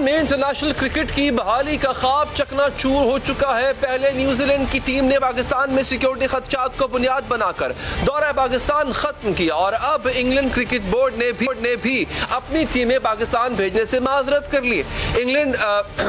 پاکستان میں international cricket کی بحالی کا خواب چکنا چور ہو چکا ہے. پہلے نیوزی لینڈ کی ٹیم نے پاکستان میں سیکیورٹی خدشات کو بنیاد بنا کر دورہ پاکستان ختم کیا اور اب انگلینڈ کرکٹ بورڈ نے بھی اپنی ٹیمیں پاکستان بھیجنے سے معذرت کر لی. انگلینڈ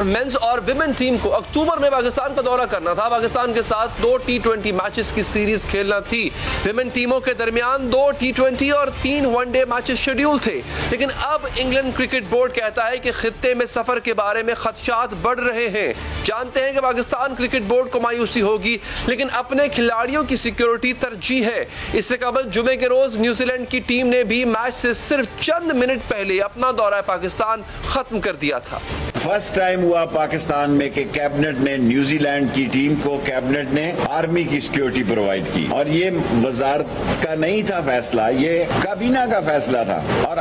مینز اور ویمن ٹیم کو اکتوبر میں پاکستان کا دورہ کرنا تھا. پاکستان کے ساتھ 2 T20 میچز کی سیریز کھیلنا تھی. ویمن ٹیموں کے درمیان 2 T20 اور 3 ون ڈے میچز شیڈیول تھے. لیکن اب انگلینڈ کرکٹ بورڈ کہتا ہے کہ خطے میں سفر کے بارے میں خدشات بڑھ رہے ہیں. جانتے ہیں کہ پاکستان کرکٹ بورڈ کو مایوسی ہوگی لیکن اپنے کھلاڑیوں کی سیکیورٹی ترجیح ہے. اس سے قبل جمعے کے روز نیوزی لینڈ کی ٹیم نے بھی میچ سے صرف چند منٹ پہلے اپنا دورہ پاکستان ختم کر دیا تھا. فرسٹ ٹائم ہوا پاکستان میں کہ کیبنٹ نے نیوزی لینڈ کی ٹیم کو کیبنٹ نے آرمی کی سیکیورٹی پرووائڈ کی اور یہ وزارت کا نہیں تھا فیصلہ, یہ کابینہ کا فیصلہ تھا. اور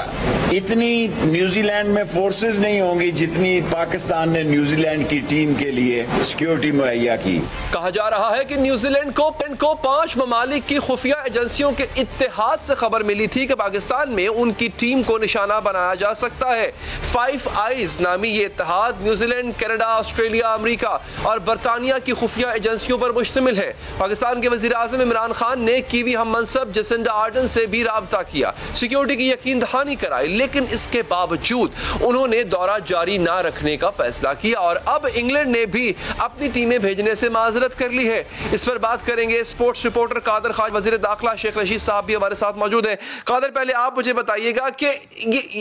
اتنی نیوزی لینڈ میں فورسز نہیں ہوں گی جتنی پاکستان نے نیوزی لینڈ کی ٹیم کے لیے سیکیورٹی مہیا کی. کہا جا رہا ہے کہ نیوزی لینڈ کو 5 ممالک کی خفیہ ایجنسیوں کے اتحاد سے خبر ملی تھی کہ پاکستان میں ان کی ٹیم کو نشانہ بنایا جا سکتا ہے. 5 آئیز نامی یہ اتحاد نیوزی لینڈ, کینیڈا, آسٹریلیا, امریکہ اور برطانیہ کی خفیہ ایجنسیوں پر مشتمل ہے. پاکستان کے وزیر اعظم عمران خان نے کیوی ہم منصب جسنڈا آرڈن سے بھی رابطہ کیا, سیکیورٹی کی یقین دہانی کرائی, لیکن اس کے باوجود انہوں نے دورہ جاری نہ رکھنے کا فیصلہ کیا اور اب انگلینڈ نے بھی اپنی ٹیمیں بھیجنے سے معذرت کر لی ہے. اس پر بات کریں گے اسپورٹس رپورٹر قادر خواجہ, وزیر داخلہ شیخ رشید صاحب بھی ہمارے ساتھ موجود ہیں. قادر, پہلے آپ مجھے بتائیے گا کہ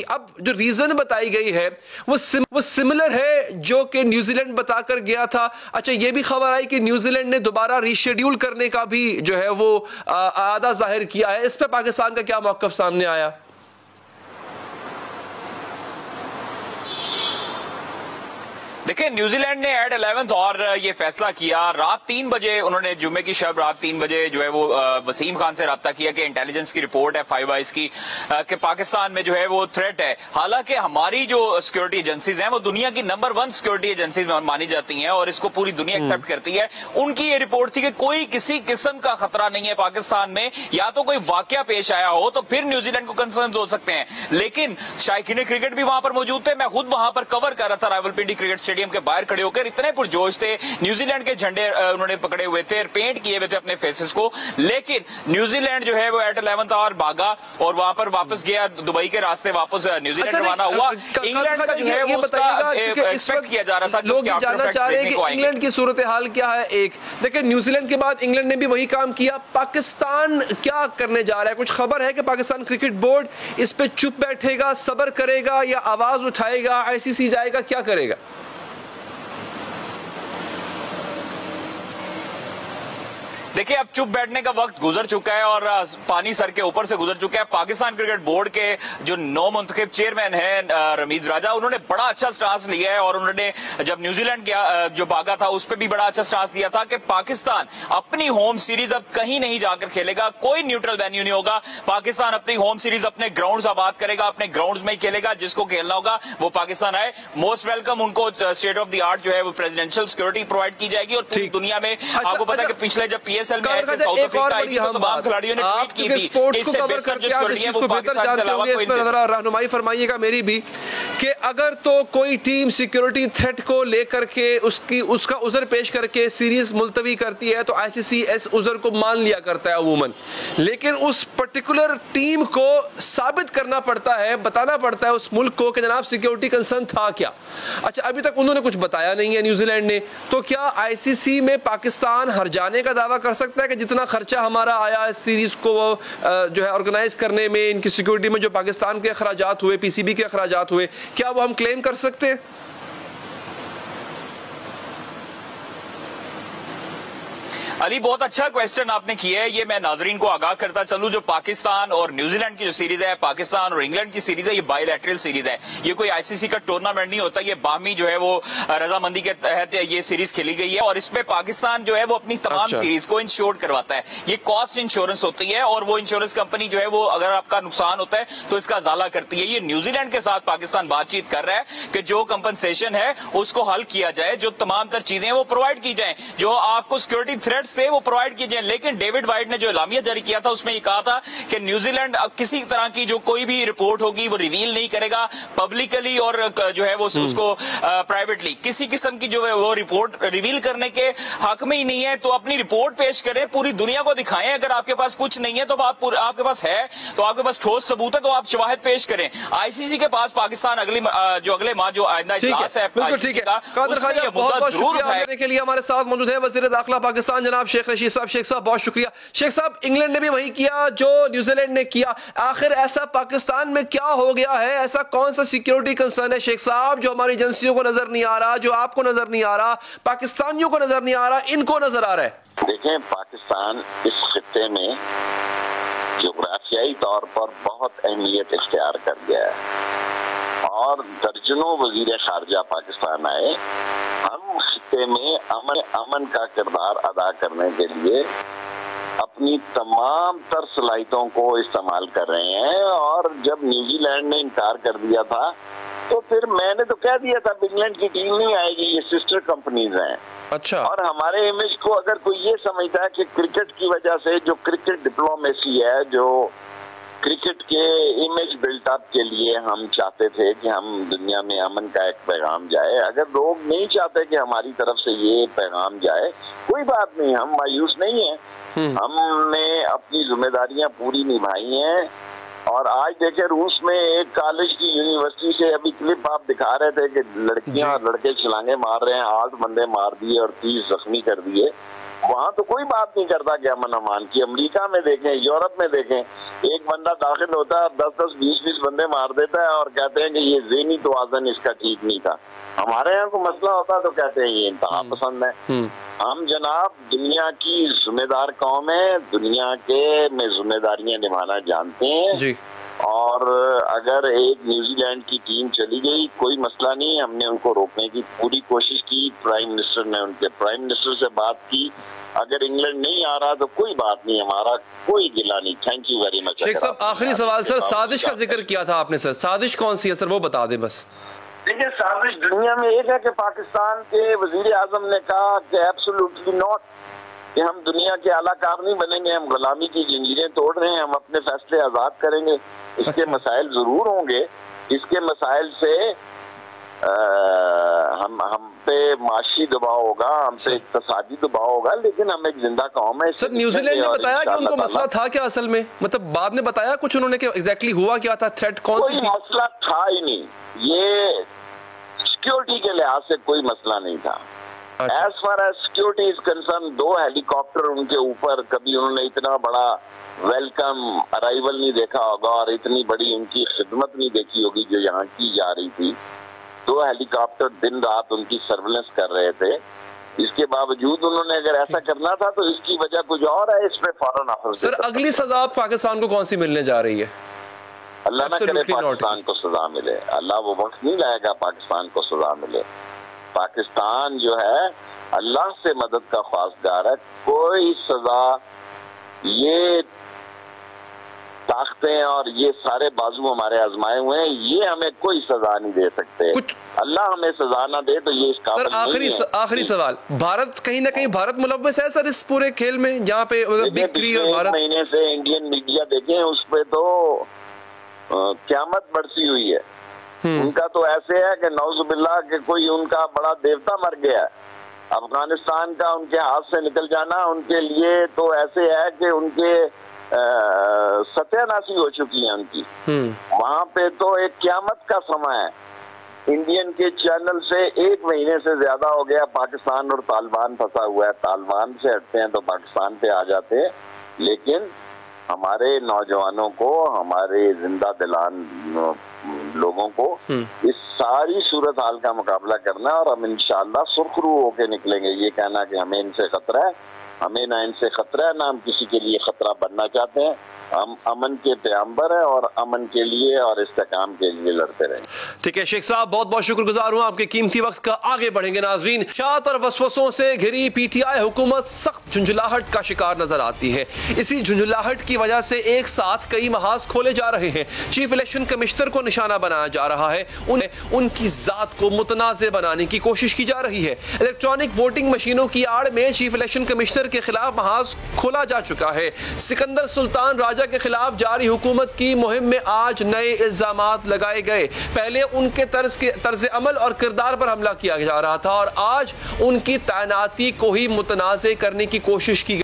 اب جو ریزن بتائی گئی ہے وہ سملر ہے جو کہ نیوزی لینڈ بتا کر گیا تھا. اچھا, یہ بھی خبر آئی کہ نیوزی لینڈ نے دوبارہ ری شیڈیول کرنے کا بھی جو ہے وہ ارادہ ظاہر کیا ہے. اس پہ پاکستان کا کیا موقف سامنے آیا؟ دیکھیں, نیوزی لینڈ نے ایٹ 11th اور یہ فیصلہ کیا. رات 3 بجے انہوں نے جمعے کی شب رات 3 بجے جو ہے وہ وسیم خان سے رابطہ کیا کہ انٹیلیجنس کی رپورٹ ہے 5 آئیز کی کہ پاکستان میں جو ہے وہ تھریٹ ہے. حالانکہ ہماری جو سیکیورٹی ایجنسیز ہیں وہ دنیا کی نمبر 1 سیکیورٹی ایجنسیز مانی جاتی ہیں اور اس کو پوری دنیا ایکسپٹ کرتی ہے. ان کی یہ رپورٹ تھی کہ کوئی کسی قسم کا خطرہ نہیں ہے پاکستان میں, یا تو کوئی واقعہ پیش آیا ہو تو پھر نیوزی لینڈ کو کنسرن ہو سکتے ہیں. لیکن شائقین کرکٹ بھی وہاں پر موجود تھے. میں خود وہاں پر کور کر رہا تھا راولپنڈی کرکٹ اسٹیڈیم کے باہر کھڑے ہو کر. اتنے پرجوش تھے, نیوزی لینڈ کے جھنڈے انہوں نے پکڑے ہوئے تھے, پینٹ کیے ہوئے تھے اپنے فیسز کو. لیکن نیوزی لینڈ جو ہے وہ ایٹ 11th اور بھاگا اور وہاں پر واپس گیا, دبئی کے راستے واپس نیوزی لینڈ روانہ ہوا. انگلینڈ کا جو ہے وہ اس کا ایکسپیکٹ کیا جا رہا تھا. لوگ یہ جاننا چاہ رہے ہیں کہ انگلینڈ کی صورتحال کیا ہے. ایک دیکھیں, نیوزی لینڈ کے بعد انگلینڈ نے بھی وہی کام کیا. پاکستان کیا کرنے جا رہا ہے؟ کچھ خبر ہے کہ پاکستان کرکٹ بورڈ اس پہ چپ بیٹھے گا, صبر کرے گا, یا آواز اٹھائے گا, ICC جائے گا, کیا کرے گا؟ دیکھیں, اب چپ بیٹھنے کا وقت گزر چکا ہے اور پانی سر کے اوپر سے گزر چکا ہے. پاکستان کرکٹ بورڈ کے جو نو منتخب چیئرمین ہیں رمیز راجہ, انہوں نے بڑا اچھا سٹانس لیا ہے اور انہوں نے جب نیوزی لینڈ جو بھاگا تھا اس پہ بھی بڑا اچھا سٹانس لیا تھا کہ پاکستان اپنی ہوم سیریز اب کہیں نہیں جا کر کھیلے گا, کوئی نیوٹرل وینیو نہیں ہوگا. پاکستان اپنی ہوم سیریز اپنے گراؤنڈز آباد کرے گا, اپنے گراؤنڈز میں ہی کھیلے گا. جس کو کھیلنا ہوگا وہ پاکستان آئے, موسٹ ویلکم. ان کو اسٹیٹ آف دی آرٹ جو ہے وہ پریزیڈنشل سیکورٹی پرووائڈ کی جائے گی. اور پوری دنیا میں آپ کو پتا کہ پچھلے جب PSL میں ایک اور بڑی اہم بات, آپ کیونکہ اسپورٹس کو کور کرتے ہیں, آپ اس چیز کو بہتر جانتے ہوں گے, اس پر ذرا رہنمائی فرمائیے گا میری بھی, کہ اگر تو کوئی ٹیم سیکیورٹی تھریٹ کو لے کر کے اس کا عذر پیش کر کے سیریز ملتوی کرتی ہے تو ICC اس عذر کو مان لیا کرتا ہے عموماً, لیکن اس پرٹیکولر ٹیم کو ثابت کرنا پڑتا ہے, بتانا پڑتا ہے اس ملک کو کہ جناب سیکیورٹی کنسرن تھا کیا. اچھا, ابھی تک انہوں نے کچھ بتایا نہیں ہے نیوزی لینڈ نے, تو کیا ICC میں پاکستان ہر جانے کا دعویٰ کر سکتا ہے کہ جتنا خرچہ ہمارا آیا اس سیریز کو جو ہے آرگنائز کرنے میں, ان کی سیکیورٹی میں جو پاکستان کے اخراجات ہوئے, PCB کے اخراجات ہوئے, کیا وہ ہم کلیم کر سکتے ہیں؟ علی, بہت اچھا کویسچن آپ نے کیا ہے. یہ میں ناظرین کو آگاہ کرتا چلوں, جو پاکستان اور نیوزی لینڈ کی جو سیریز ہے, پاکستان اور انگلینڈ کی سیریز ہے, یہ بائی لیٹرل سیریز ہے. یہ کوئی ICC کا ٹورنامنٹ نہیں ہوتا, یہ باہمی جو ہے وہ رضامندی کے تحت یہ سیریز کھیلی گئی ہے. اور اس پہ پاکستان جو ہے وہ اپنی تمام سیریز کو انشور کرواتا ہے. یہ کاسٹ انشورنس ہوتی ہے اور وہ انشورنس کمپنی جو ہے وہ اگر آپ کا نقصان ہوتا ہے تو اس کا ازالہ کرتی ہے. یہ نیوزی لینڈ کے ساتھ پاکستان بات چیت کر رہا ہے کہ جو کمپنسیشن ہے اس کو حل کیا جائے, جو تمام تر چیزیں وہ پرووائڈ کی جائیں, جو آپ کو سیکورٹی تھریٹ تھے وہ پرووائڈ کیے جائیں. لیکن ڈیوڈ وائٹ نے جو اعلامیہ جاری کیا تھا اس میں یہ کہا تھا کہ نیوزی لینڈ اب کسی طرح کی جو کوئی بھی رپورٹ ہوگی وہ ریویل نہیں کرے گا پبلکلی اور جو ہے وہ اس کو پرائیویٹلی. کسی قسم کی جو ہے وہ رپورٹ ریویل کرنے کے حق میں ہی نہیں ہے. تو اپنی رپورٹ پیش کریں, پوری دنیا کو دکھائیں. اگر آپ کے پاس کچھ نہیں ہے تو آپ کے پاس ہے, تو آپ کے پاس ٹھوس ثبوت ہے تو آپ شواہد پیش کریں. آئی سی سی کے پاس پاکستان اگلے ماہ جو آئندہ اجلاس ہے قادر خواجہ بہت بہت شکریہ آنے کے لیے. ہمارے ساتھ موجود ہے وزیر داخلہ پاکستان جناب شیخ رشید صاحب. شیخ صاحب بہت شکریہ. شیخ صاحب, انگلینڈ نے بھی وہی کیا جو نیوزی لینڈ نے کیا, آخر ایسا پاکستان میں کیا ہو گیا ہے؟ ایسا کون سا سیکیورٹی کنسرن ہے شیخ صاحب جو ہماری ایجنسیوں کو نظر نہیں آ رہا, جو آپ کو نظر نہیں آ رہا, پاکستانیوں کو نظر نہیں آ رہا, ان کو نظر آ رہا ہے؟ دیکھیں, پاکستان اس خطے میں جغرافیائی طور پر بہت اہمیت اختیار کر گیا ہے اور درجنوں وزیر خارجہ پاکستان آئے. ہم خطے میں امن کا کردار ادا کرنے کے لیے اپنی تمام تر صلاحیتوں کو استعمال کر رہے ہیں. اور جب نیوزی لینڈ نے انکار کر دیا تھا تو پھر میں نے تو کہہ دیا تھا انگلینڈ کی ٹیم نہیں آئے گی, یہ سسٹر کمپنیز ہیں. اچھا. اور ہمارے امیج کو اگر کوئی یہ سمجھتا ہے کہ کرکٹ کی وجہ سے جو کرکٹ ڈپلومیسی ہے, جو کرکٹ کے امیج بلٹ اپ کے لیے ہم چاہتے تھے کہ ہم دنیا میں امن کا ایک پیغام جائے, اگر لوگ نہیں چاہتے کہ ہماری طرف سے یہ پیغام جائے, کوئی بات نہیں, ہم مایوس نہیں ہیں. ہم نے اپنی ذمہ داریاں پوری نبھائی ہیں. اور آج دیکھیں, روس میں ایک کالج کی یونیورسٹی سے ابھی کلپ آپ دکھا رہے تھے کہ لڑکیاں اور لڑکے چھلانگے مار رہے ہیں, 8 بندے مار دیے اور 30 زخمی کر دیے. وہاں تو کوئی بات نہیں کرتا کہ امن امان کی. امریکہ میں دیکھیں, یورپ میں دیکھیں, ایک بندہ داخل ہوتا ہے اور 10-10, 20-20 بندے مار دیتا ہے اور کہتے ہیں کہ یہ ذہنی توازن اس کا ٹھیک نہیں تھا. ہمارے یہاں کو مسئلہ ہوتا تو کہتے ہیں یہ انتہا پسند ہے. ہم جناب دنیا کی ذمہ دار قوم ہے, دنیا کے میں ذمہ داریاں نبھانا جانتے ہیں جی. اور اگر ایک نیوزی لینڈ کی ٹیم چلی گئی کوئی مسئلہ نہیں, ہم نے ان کو روکنے کی پوری کوشش کی. پرائم منسٹر نے ان کے پرائم منسٹر سے بات کی. اگر انگلینڈ نہیں آ رہا تو کوئی بات نہیں, ہمارا کوئی گلہ نہیں. Thank you very much. شیخ صاحب آخری سوال سر, سازش کا ذکر کیا تھا آپ نے سر, سازش کون سی ہے سر وہ بتا دیں بس. دیکھیں, سازش دنیا میں ایک ہے کہ پاکستان کے وزیر اعظم نے کہا کہ ایبسولوٹلی ناٹ, کہ ہم دنیا کے اعلیٰ کار نہیں بنیں گے, ہم غلامی کی زنجیریں توڑ رہے ہیں, ہم اپنے فیصلے آزاد کریں گے. اس کے مسائل ضرور ہوں گے, اس کے مسائل سے ہم پہ معاشی دباؤ ہوگا, ہم پہ اقتصادی دباؤ ہوگا, لیکن ہم ایک زندہ قوم ہے. سر نیوزی لینڈ نے بتایا کہ ان کو مسئلہ تھا کیا اصل میں, مطلب بعد میں بتایا کچھ انہوں نے کہ ایگزیکٹلی ہوا کیا تھا, تھریٹ کون سی تھی؟ کوئی مسئلہ تھا ہی نہیں, یہ سیکیورٹی کے لحاظ سے کوئی مسئلہ نہیں تھا. As far as security is concern, 2 helicopter ان کے اوپر, کبھی انہوں نے اتنا بڑا ویلکم ارائیول نہیں دیکھا ہوگا اور اتنی بڑی ان کی خدمت نہیں دیکھی ہوگی جو یہاں کی جا رہی تھی. 2 ہیلی کاپٹر دن رات ان کی سرویلنس کر رہے تھے. اس کے باوجود انہوں نے اگر ایسا کرنا تھا تو اس کی وجہ کچھ اور ہے, اس پہ فوراً آفر. سر اگلی سزا پاکستان کو کون سی ملنے جا رہی ہے؟ اللہ نہ کرے پاکستان کو سزا ملے, اللہ وہ وقت نہیں لائے گا پاکستان کو سزا ملے. پاکستان جو ہے اللہ سے مدد کا خواستگار ہے. کوئی سزا, یہ طاقتیں اور یہ سارے بازو ہمارے آزمائے ہوئے ہیں, یہ ہمیں کوئی سزا نہیں دے سکتے. اللہ ہمیں سزا نہ دے تو یہ اس قابل نہیں ہے. آخری سوال, بھارت کہیں نہ کہیں بھارت ملوث ہے سر اس پورے کھیل میں جہاں پہ بگ 3 اور بھارت؟ مہینے سے انڈین میڈیا دیکھیں, اس پہ تو قیامت برسی ہوئی ہے. ان کا تو ایسے ہے کہ نعوذ باللہ کہ کوئی ان کا بڑا دیوتا مر گیا ہے. افغانستان کا ان کے ہاتھ سے نکل جانا ان کے لیے تو ایسے ہے کہ ان کے ستیہ ناسی ہو چکی ہیں ان کی. وہاں پہ تو ایک قیامت کا سماں ہے. انڈین کے چینل سے 1 مہینے سے زیادہ ہو گیا پاکستان اور طالبان پھنسا ہوا ہے. طالبان سے ہٹتے ہیں تو پاکستان پہ آ جاتے ہیں, لیکن ہمارے نوجوانوں کو, ہمارے زندہ دلان لوگوں کو اس ساری صورتحال کا مقابلہ کرنا, اور ہم انشاءاللہ سرخرو ہو کے نکلیں گے. یہ کہنا کہ ہمیں ان سے خطرہ ہے, ہمیں نہ ان سے خطرہ ہے, نہ ہم کسی کے لیے خطرہ بننا چاہتے ہیں. ہم امن کے پیغمبر ہیں اور امن کے لیے اور استحکام کے لیے لڑتے رہیں. ٹھیک ہے شیخ صاحب، بہت بہت شکر گزار ہوں آپ کے قیمتی وقت کا. آگے بڑھیں گے ناظرین. شاعت اور وسوسوں سے گھری پی ٹی آئی حکومت سخت جھنجھلاہٹ کا شکار نظر آتی ہے. اسی جھنجھلاہٹ کی وجہ سے ایک ساتھ کئی محاذ کھولے جا رہے ہیں. چیف الیکشن کمشنر کو نشانہ بنایا جا رہا ہے، ان کی ذات کو متنازع بنانے کی کوشش کی جا رہی ہے. الیکٹرانک ووٹنگ مشینوں کی آڑ میں چیف الیکشن کمشنر کے خلاف محاذ کھولا جا چکا ہے. سکندر سلطان راجہ کے خلاف جاری حکومت کی مہم میں آج نئے الزامات لگائے گئے. پہلے ان کے طرز عمل اور کردار پر حملہ کیا جا رہا تھا اور آج ان کی تعیناتی کو ہی متنازع کرنے کی کوشش کی گئی.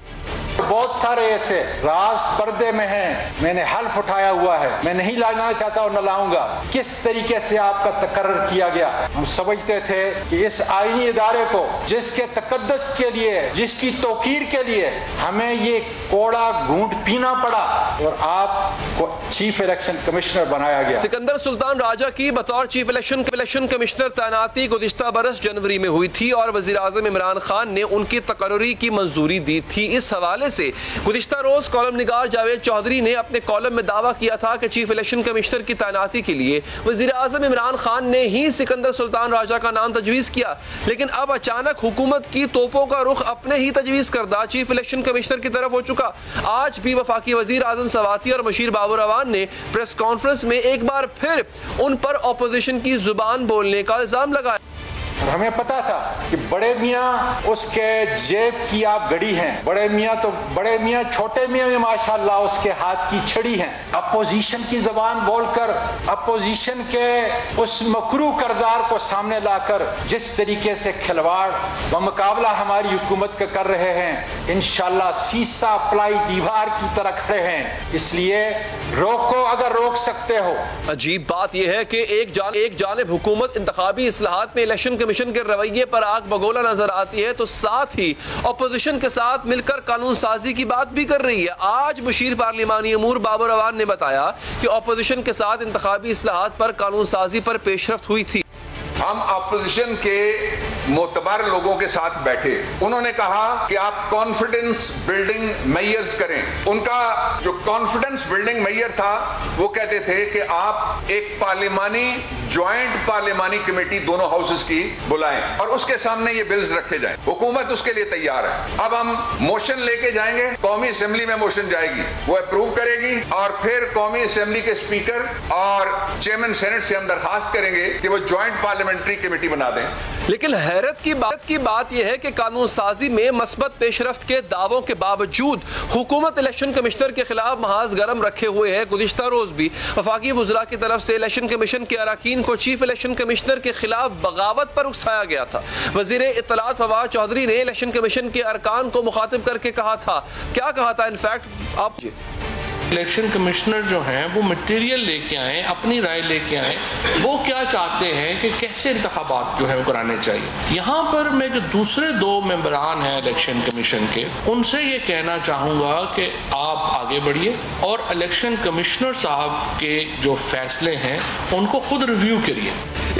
بہت سارے ایسے راز پردے میں ہیں، میں نے حلف اٹھایا ہوا ہے، میں نہیں لانا چاہتا اور نہ لاؤں گا. کس طریقے سے آپ کا تقرر کیا گیا. ہم سمجھتے تھے کہ اس آئینی ادارے کو جس کے تقدس کے لیے، جس کی توقیر کے لیے ہمیں یہ کوڑا گھونٹ پینا پڑا اور آپ کو چیف الیکشن کمشنر بنایا گیا. سکندر سلطان راجہ کی بطور چیف الیکشن کمشنر تعیناتی گزشتہ برس جنوری میں ہوئی تھی اور وزیر اعظم عمران خان نے ان کی تقرری کی منظوری دی تھی. اس حوالے سے گزشتہ روز کالم نگار جاوید چودھری نے اپنے کالم میں دعویٰ کیا تھا کہ چیف الیکشن کمشنر کی تعیناتی کے لیے وزیر اعظم عمران خان نے ہی سکندر سلطان راجہ کا نام تجویز کیا. لیکن اب اچانک حکومت کی توپوں کا رخ اپنے ہی تجویز کردہ چیف الیکشن کمشنر کی طرف ہو چکا. آج بھی وفاقی وزیر اعظم سواتی اور مشیر بابر اعوان نے پریس کانفرنس میں ایک بار پھر ان پر اپوزیشن کی زبان بولنے کا الزام لگایا. اور ہمیں پتا تھا کہ بڑے میاں اس کے جیب کی آپ گڑی ہیں، بڑے میاں چھوٹے میاں میں ماشاءاللہ اس کے ہاتھ کی چھڑی ہیں. اپوزیشن کی زبان بول کر، اپوزیشن کے اس مکروہ کردار کو سامنے لا کر جس طریقے سے کھلواڑ و مقابلہ ہماری حکومت کا کر رہے ہیں، انشاءاللہ سیسا پلائی دیوار کی طرح کھڑے ہیں. اس لیے روکو اگر روک سکتے ہو. عجیب بات یہ ہے کہ ایک جانب حکومت انتخابی اصلاحات میں الیکشن کمیشن کے رویے پر آگ بگولا نظر آتی ہے تو ساتھ ہی اپوزیشن کے ساتھ مل کر قانون سازی کی بات بھی کر رہی ہے. آج مشیر پارلیمانی امور بابر اعوان نے بتایا کہ اپوزیشن کے ساتھ انتخابی اصلاحات پر قانون سازی پر پیش رفت ہوئی تھی. ہم اپوزیشن کے معتبر لوگوں کے ساتھ بیٹھے، انہوں نے کہا کہ آپ کانفیڈنس بلڈنگ میئرز کریں. ان کا جو کانفیڈنس بلڈنگ میئر تھا وہ کہتے تھے کہ آپ ایک جوائنٹ پارلیمانی کمیٹی دونوں ہاؤسز کی بلائیں اور اس کے سامنے یہ بلز رکھے جائیں. حکومت اس کے لیے تیار ہے. اب ہم موشن لے کے جائیں گے، قومی اسمبلی میں موشن جائے گی، وہ اپروو کرے گی اور پھر قومی اسمبلی کے اسپیکر اور چیئرمین سینٹ سے ہم درخواست کریں گے کہ وہ جوائنٹ پارلیمنٹری کمیٹی بنا دیں. لیکن حیرت کی بات یہ ہے کہ قانون سازی میں مثبت پیش رفت کے دعووں کے باوجود حکومت الیکشن کمشنر کے خلاف محاذ گرم رکھے ہوئے ہے. گزشتہ روز بھی وفاقی وزراء کی طرف سے الیکشن کمیشن کے اراکین کو چیف الیکشن کمشنر کے خلاف بغاوت پر اکسایا گیا تھا. وزیر اطلاعات فواد چودھری نے الیکشن کمیشن کے ارکان کو مخاطب کر کے کہا تھا، کیا کہا تھا انفیکٹ آپ الیکشن کمشنر جو ہیں وہ مٹیریل لے کے آئیں، اپنی رائے لے کے آئیں، وہ کیا چاہتے ہیں کہ کیسے انتخابات جو ہے وہ کرانے چاہیے. یہاں پر میں جو دوسرے دو ممبران ہیں الیکشن کمیشن کے، ان سے یہ کہنا چاہوں گا کہ آپ آگے بڑھیے اور الیکشن کمشنر صاحب کے جو فیصلے ہیں ان کو خود ریویو کریے.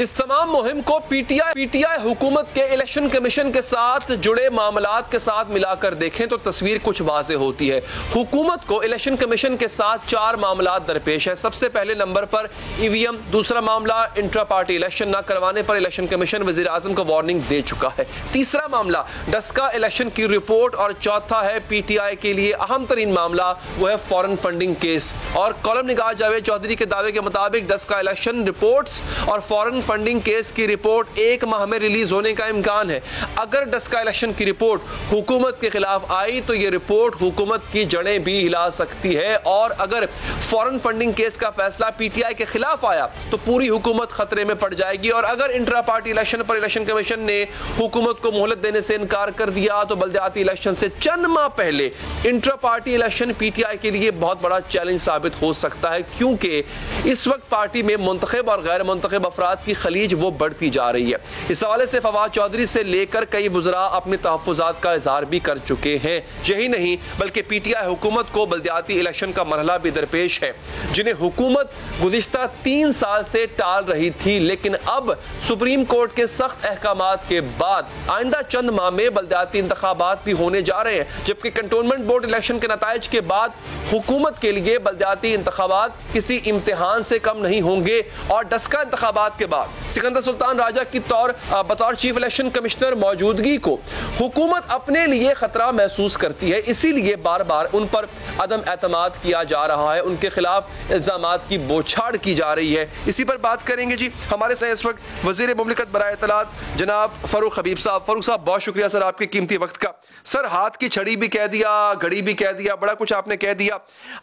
اس تمام مہم کو پی ٹی آئی حکومت کے الیکشن کمیشن کے ساتھ جڑے معاملات کے ساتھ ملا کر دیکھیں تو تصویر کچھ واضح ہوتی ہے. حکومت کو الیکشن کمیشن کے ساتھ 4 معاملات درپیش ہیں. سب سے پہلے نمبر پر ای وی ایم، دوسرا معاملہ انٹرا پارٹی الیکشن نہ کروانے پر الیکشن کمیشن وزیر اعظم کو وارننگ دے چکا ہے. تیسرا معاملہ ڈسکا الیکشن کی رپورٹ اور چوتھا ہے پی ٹی آئی کے لیے اہم ترین معاملہ وہ ہے فورن فنڈنگ کیس. اور کالم نگار جاوید چودھری کے دعوے کے مطابق ڈسکا الیکشن رپورٹس اور فورن فنڈنگ کیس کی رپورٹ 1 ماہ میں ریلیز ہونے کا امکان ہے. اگر ڈسکا الیکشن کی رپورٹ حکومت کے خلاف آئی تو یہ رپورٹ حکومت کی جڑیں بھی ہلا سکتی ہے اور اگر فورن فنڈنگ کیس کا فیصلہ پی ٹی آئی کے خلاف آیا تو پوری حکومت خطرے میں پڑ جائے گی. اور اگر انٹرا پارٹی الیکشن پر الیکشن کمیشن نے حکومت کو مہلت دینے سے انکار کر دیا تو بلدیاتی الیکشن سے چند ماہ پہلے intra party election P T I کے لیے بہت بڑا چیلنج ثابت ہو سکتا ہے، کیونکہ اس وقت پارٹی میں منتخب اور غیر منتخب افراد کی خلیج وہ بڑھتی جا رہی ہے. اس حوالے سے فواد چودھری سے لے کر کئی وزراء اپنے تحفظات کا اظہار بھی کر چکے ہیں. یہی نہیں بلکہ پی ٹی آئی حکومت کو بلدیاتی الیکشن کا مرحلہ بھی درپیش ہے جنہیں حکومت گزشتہ 3 سال سے ٹال رہی تھی, لیکن اب سپریم کورٹ کے سخت احکامات کے بعد آئندہ چند ماہ میں بلدیاتی انتخابات بھی ہونے جا رہے ہیں, جبکہ کنٹونمنٹ بورڈ الیکشن کے نتائج کے بعد حکومت کے لیے بلدیاتی انتخابات کسی امتحان سے کم نہیں ہوں گے. اور ڈسکا انتخابات کے بعد سکندر سلطان راجہ کی بطور چیف الیکشن کمشنر موجودگی کو حکومت اپنے لیے خطرہ محسوس کرتی ہے, اسی لیے بار بار ان پر عدم اعتماد کیا جا رہا ہے, ان کے خلاف الزامات کی بوچھاڑ کی جا رہی ہے. اسی پر بات کریں گے جی. ہمارے ساتھ اس وقت وزیر مملکت برائے اطلاعات جناب فاروق حبیب صاحب. فاروق صاحب بہت شکریہ سر آپ کے قیمتی وقت کا. سر ہاتھ کی چھڑی بھی کہہ دیا, گھڑی بھی کہہ دیا, بڑا کچھ آپ نے کہہ دیا.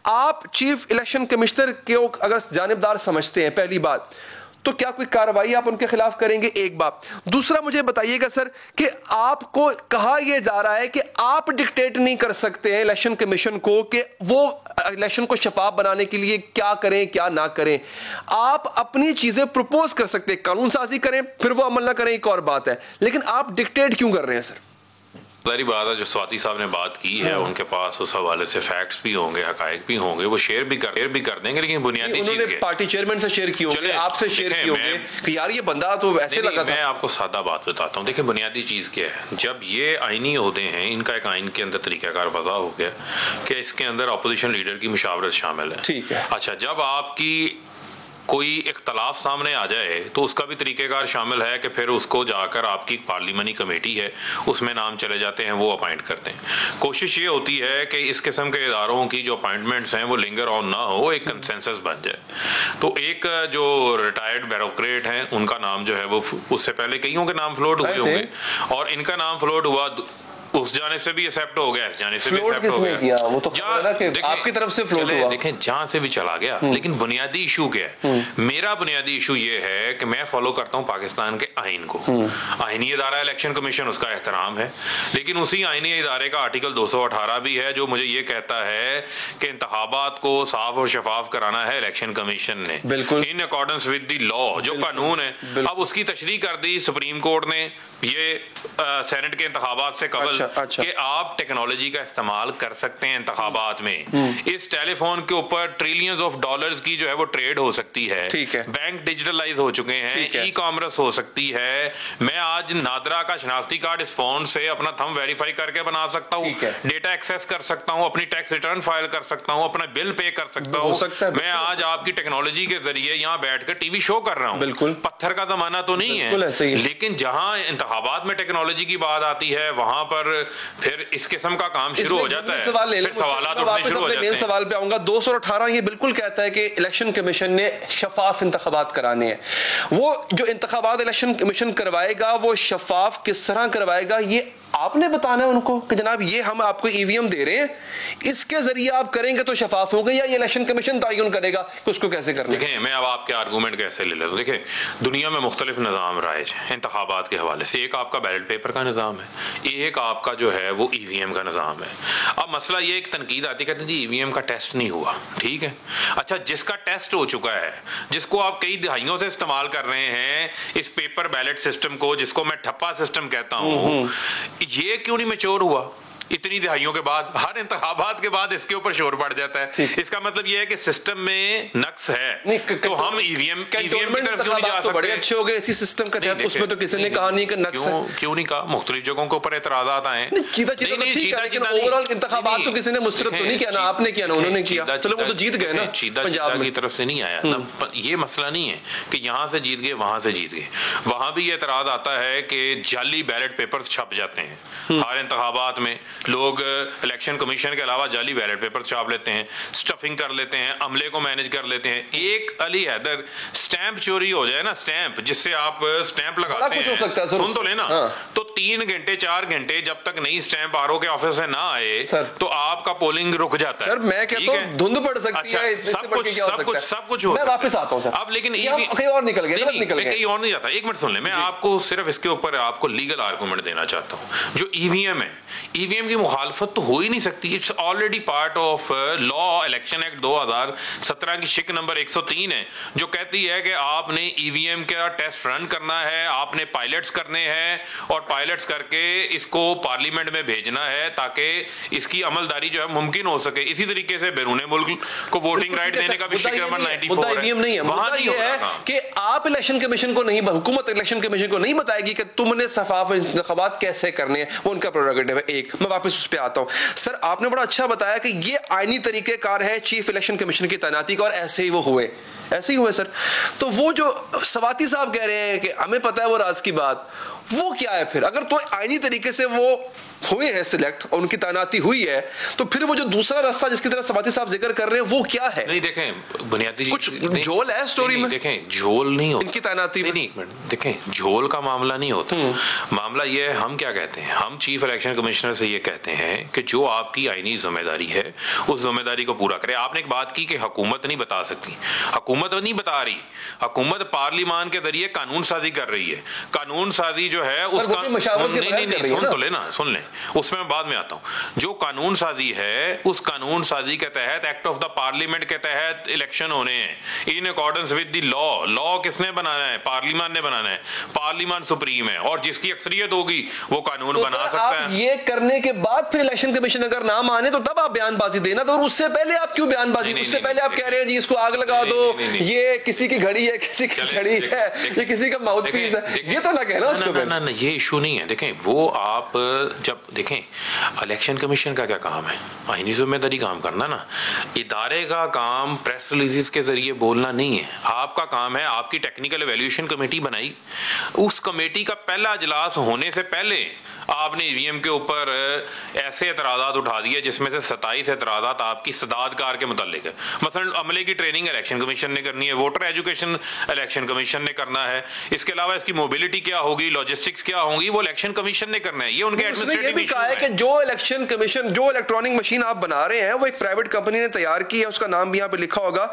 آپ چیف الیکشن کمشنر کو اگر جانبدار سمجھتے ہیں پہلی بات تو کیا کوئی کارروائی آپ ان کے خلاف کریں گے؟ ایک بات. دوسرا مجھے بتائیے گا سر کہ آپ کو کہا یہ جا رہا ہے کہ آپ ڈکٹیٹ نہیں کر سکتے ہیں الیکشن کمیشن کو کہ وہ الیکشن کو شفاف بنانے کے لیے کیا کریں کیا نہ کریں. آپ اپنی چیزیں پروپوز کر سکتے ہیں, قانون سازی کریں, پھر وہ عمل نہ کریں ایک اور بات ہے, لیکن آپ ڈکٹیٹ کیوں کر رہے ہیں سر؟ ظاہری بات ہے جو سواتی صاحب نے بات کی ہے ان کے پاس اس حوالے سے فیکٹس بھی ہوں گے, حقائق بھی ہوں گے, وہ شیئر بھی کر دیں گے, لیکن بنیادی چیز انہوں نے پارٹی چیئرمین سے شیئر کی ہوگی, آپ سے شیئر کی ہوگی کہ یار یہ بندہ تو ایسے لگا تھا. میں آپ کو سادہ بات بتاتا ہوں. دیکھیں بنیادی چیز کیا ہے, جب یہ آئینی عہدے ہیں ان کا ایک آئین کے اندر طریقہ کار وضع ہو گیا کہ اس کے اندر اپوزیشن لیڈر کی مشاورت شامل ہے. ٹھیک ہے. اچھا جب آپ کی کوئی اختلاف سامنے آ جائے تو اس کا بھی طریقہ کار شامل ہے کہ پھر اس کو جا کر آپ کی پارلیمانی کمیٹی ہے اس میں نام چلے جاتے ہیں, وہ اپائنٹ کرتے ہیں. کوشش یہ ہوتی ہے کہ اس قسم کے اداروں کی جو اپائنٹمنٹس ہیں وہ لنگر آن نہ ہو, ایک کنسنسس بن جائے. تو ایک جو ریٹائرڈ بیوروکریٹ ہیں ان کا نام جو ہے وہ اس سے پہلے کئیوں کے نام فلوٹ ہوئے ہوں گے, اور ان کا نام فلوٹ ہوا اس جانب سے بھی ایکسیپٹ ہو گیا, اس جانب سے بھی ایکسیپٹ ہو گیا. وہ تو آپ کی طرف سے فلوٹ ہوا, دیکھیں جہاں سے بھی چلا گیا. لیکن بنیادی ایشو کیا ہے؟ میرا بنیادی ایشو یہ ہے کہ میں فالو کرتا ہوں پاکستان کے آئین کو. آئینی ادارہ الیکشن کمیشن, اس کا احترام ہے, لیکن اسی آئینی ادارے کا آرٹیکل 218 بھی ہے جو مجھے یہ کہتا ہے کہ انتخابات کو صاف اور شفاف کرانا ہے الیکشن کمیشن نے, بالکل ان اکارڈنس ود دی لا, جو قانون ہے. اب اس کی تشریح کر دی سپریم کورٹ نے یہ سینٹ کے انتخابات سے قبل کہ آپ ٹیکنالوجی کا استعمال کر سکتے ہیں انتخابات میں. اس ٹیلی فون کے اوپر ٹریلینز آف ڈالرز کی جو ہے وہ ٹریڈ ہو سکتی ہے, بینک ڈیجیٹلائز ہو چکے ہیں, ای کامرس ہو سکتی ہے. میں آج نادرا کا شناختی کارڈ اس فون سے اپنا تھم ویریفائی کر کے بنا سکتا ہوں, ڈیٹا ایکسیس کر سکتا ہوں, اپنی ٹیکس ریٹرن فائل کر سکتا ہوں, اپنا بل پے کر سکتا ہوں. میں آج آپ کی ٹیکنالوجی کے ذریعے یہاں بیٹھ کر ٹی وی شو کر رہا ہوں. بالکل پتھر کا زمانہ تو نہیں ہے, لیکن جہاں انتخابات میں ٹیکنالوجی کی بات آتی ہے وہاں پر پھر اس قسم کا کام شروع ہو جاتا ہے, پھر سوالات اٹھنے شروع ہو جاتے ہیں. مین سوال پہ آؤں گا. 218 یہ بالکل کہتا ہے کہ الیکشن کمیشن نے شفاف انتخابات کرانے ہیں. وہ جو انتخابات الیکشن کمیشن کروائے گا وہ شفاف کس طرح کروائے گا یہ آپ نے بتانا ہے ان کو کہ جناب یہ ہم آپ کو ای وی ایم دے رہے ہیں, اس کے ذریعے آپ کریں گے تو شفاف ہوگا, یا یہ الیکشن کمیشن تعین کرے گا کہ اس کو کیسے کرنا ہے. دیکھیں میں اب آپ کے آرگومنٹ کیسے لے لیتا ہوں. دیکھیں دنیا میں مختلف نظام رائج ہیں انتخابات کے حوالے سے. ایک آپ کا بیلٹ پیپر کا نظام ہے, ایک آپ کا جو ہے وہ ای وی ایم کا نظام ہے. اب مسئلہ یہ ایک تنقید آتی کہتے ہیں جی ای وی ایم کا ٹیسٹ نہیں ہوا, ٹھیک ہے. اچھا جس کا ٹیسٹ ہو چکا ہے, جس کو آپ کئی دہائیوں سے استعمال کر رہے ہیں اس پیپر بیلٹ سسٹم کو, جس کو میں ٹھپا سسٹم کہتا ہوں, یہ کیوں نہیں میچور ہوا اتنی دہائیوں کے بعد؟ ہر انتخابات کے بعد اس کے اوپر شور پڑ جاتا ہے. اس کا مطلب یہ ہے کہ سسٹم میں نقص ہے, تو ہم ای وی ایم کی طرف کیوں نہیں جا سکتے؟ بڑے اچھے ہو گئے اسی سسٹم کا تحت, اس میں تو کسی نے کہا نہیں کہ نقص ہے. کیوں نہیں کہا؟ مختلف جگہوں کے اوپر اعتراضات آئے ہیں. لیکن اوورال انتخابات تو کسی نے مسترد تو نہیں کیا, نا آپ نے کیا نا انہوں نے کیا. چلو وہ تو جیت گئے نا, پنجاب کی طرف سے نہیں آیا. یہ مسئلہ نہیں ہے کہ یہاں سے جیت گئے وہاں سے جیت گئے. وہاں بھی یہ اعتراض آتا ہے کہ جعلی بیلٹ پیپرز چھپ جاتے ہیں ہر انتخابات میں. لوگ الیکشن کمیشن کے علاوہ جعلی بیلٹ پیپر چھاپ لیتے ہیں, سٹفنگ کر لیتے ہیں, عملے کو مینج کر لیتے ہیں. ایک علی حیدر سٹیمپ چوری ہو جائے نا, سٹیمپ جس سے آپ سٹیمپ لگاتے ہیں, سن تو لینا, تو 3 گھنٹے 4 گھنٹے جب تک نئی سٹیمپ آر او کے آفس سے نہ آئے تو آپ کا پولنگ رک جاتا ہے. سر میں کہتا ہوں دھند پڑ سکتی ہے, سب کچھ ہو میں واپس آتا ہوں سر. اب لیکن کہیں اور نکل گئے, کہیں اور نہیں جاتا. ایک منٹ سن لیں, میں آپ کو صرف اس کے اوپر آپ کو لیگل آرگومنٹ دینا چاہتا ہوں. جو ای وی ایم ہے, ای وی ایم EVM کی مخالفت تو ہو ہی نہیں سکتی. It's already part of law. Election act 2017 کی شک نمبر 103 ہے جو کہتی ہے کہ آپ نے EVM کا ٹیسٹ رن کرنا ہے, آپ نے پائلٹس کرنے ہیں اور پائلٹس کر کے اس کو پارلیمنٹ میں بھیجنا ہے تاکہ اس کی عملداری جو ہے ممکن ہو سکے. اسی طریقے سے بیرون ملک کو ووٹنگ رائٹ دینے کا بھی شک نمبر 94 ہے. وہاں یہ ہے کہ آپ الیکشن کمیشن کو نہیں, حکومت الیکشن کمیشن کو نہیں بتائے گی کہ تم نے شفاف انتخابات کیسے کرنے ہیں, وہ ان کا پروگیٹو ہے. ایک میں واپس اس پہ آتا ہوں. سر آپ نے بڑا اچھا بتایا کہ یہ آئینی طریقہ کار ہے چیف الیکشن کمیشن کی تعیناتی کا, اور ایسے ہی وہ ہوئے, ایسے ہی ہوئے سر. تو وہ جو سواتی صاحب کہہ رہے ہیں کہ ہمیں پتہ ہے وہ راز کی بات, وہ کیا ہے پھر؟ اگر تو آئینی طریقے سے وہ ہوئے ہیں سلیکٹ اور ان کی تعیناتی ہوئی ہے, تو پھر وہ جو دوسرا راستہ جس کی طرح سواتی صاحب ذکر کر رہے ہیں وہ کیا ہے؟ نہیں دیکھیں بنیادی کچھ جھول ہے سٹوری میں. دیکھیں جھول نہیں ہوتا ان کی تعیناتی میں. نہیں ایک منٹ دیکھیں, جھول کا معاملہ نہیں ہوتا. معاملہ یہ ہے, ہم کیا کہتے ہیں, ہم چیف الیکشن کمشنر سے یہ کہتے ہیں کہ جو آپ کی آئینی ذمہ داری ہے اس ذمہ داری کو پورا کرے. آپ نے ایک بات کی کہ حکومت نہیں بتا سکتی, حکومت نہیں بتا رہی, حکومت پارلیمان کے ذریعے قانون سازی کر رہی ہے. قانون سازی جو ہے اس کا نہیں سن تو لینا, سن لیں, اس میں بعد میں آتا ہوں. جو قانون سازی ہے اس قانون سازی کے تحت ایکٹ آف دا پارلیمنٹ کے تحت الیکشن ہونے ہیں ان اکارڈنس ود دی لا. لا کس نے بنانا ہے؟ پارلیمان نے بنانا ہے. پارلیمان سپریم ہے اور جس کی اکثریت ہوگی وہ قانون بنا سکتا ہے. یہ کرنے کے بعد پھر الیکشن کمیشن اگر نہ مانے تو تب آپ بیان بازی دینا, تو اس سے پہلے آپ کیوں بیان بازی؟ اس سے پہلے آپ کہہ رہے ہیں جی اس کو آگ لگا دو, یہ کسی کی گھڑی ہے, کسی کی چھڑی ہے, یہ کسی کا ماؤتھ پیس ہے, یہ تو نہ کہنا اس کو. نہ یہ ایشو نہیں ہے. دیکھیں وہ آپ جب دیکھیں الیکشن کمیشن کا کیا کام ہے؟ آئینی ذمہ داری کام کرنا نا. ادارے کا کام پریس ریلیزز کے ذریعے بولنا نہیں ہے. آپ کا کام ہے, آپ کی ٹیکنیکل ایویلیوشن کمیٹی بنائی, اس کمیٹی کا پہلا اجلاس ہونے سے پہلے آپ نے EVM کے اوپر ایسے اعتراضات اٹھا دیے جس میں سے 27 اعتراضات آپ کی سداد کار کے متعلق ہے. مثلا عملے کی ٹریننگ الیکشن کمیشن نے کرنی ہے, ووٹر ایجوکیشن الیکشن کمیشن نے کرنا ہے, اس کے علاوہ اس کی موبلٹی کیا ہوگی, لاجسٹکس کیا ہوں گی, وہ الیکشن کمیشن نے کرنا ہے. یہ ان کے ایڈمنسٹریٹو بھی کہا ہے کہ جو الیکشن کمیشن جو الیکٹرانک مشین آپ بنا رہے ہیں وہ ایک پرائیویٹ کمپنی نے تیار کی ہے, اس کا نام بھی یہاں پہ لکھا ہوگا,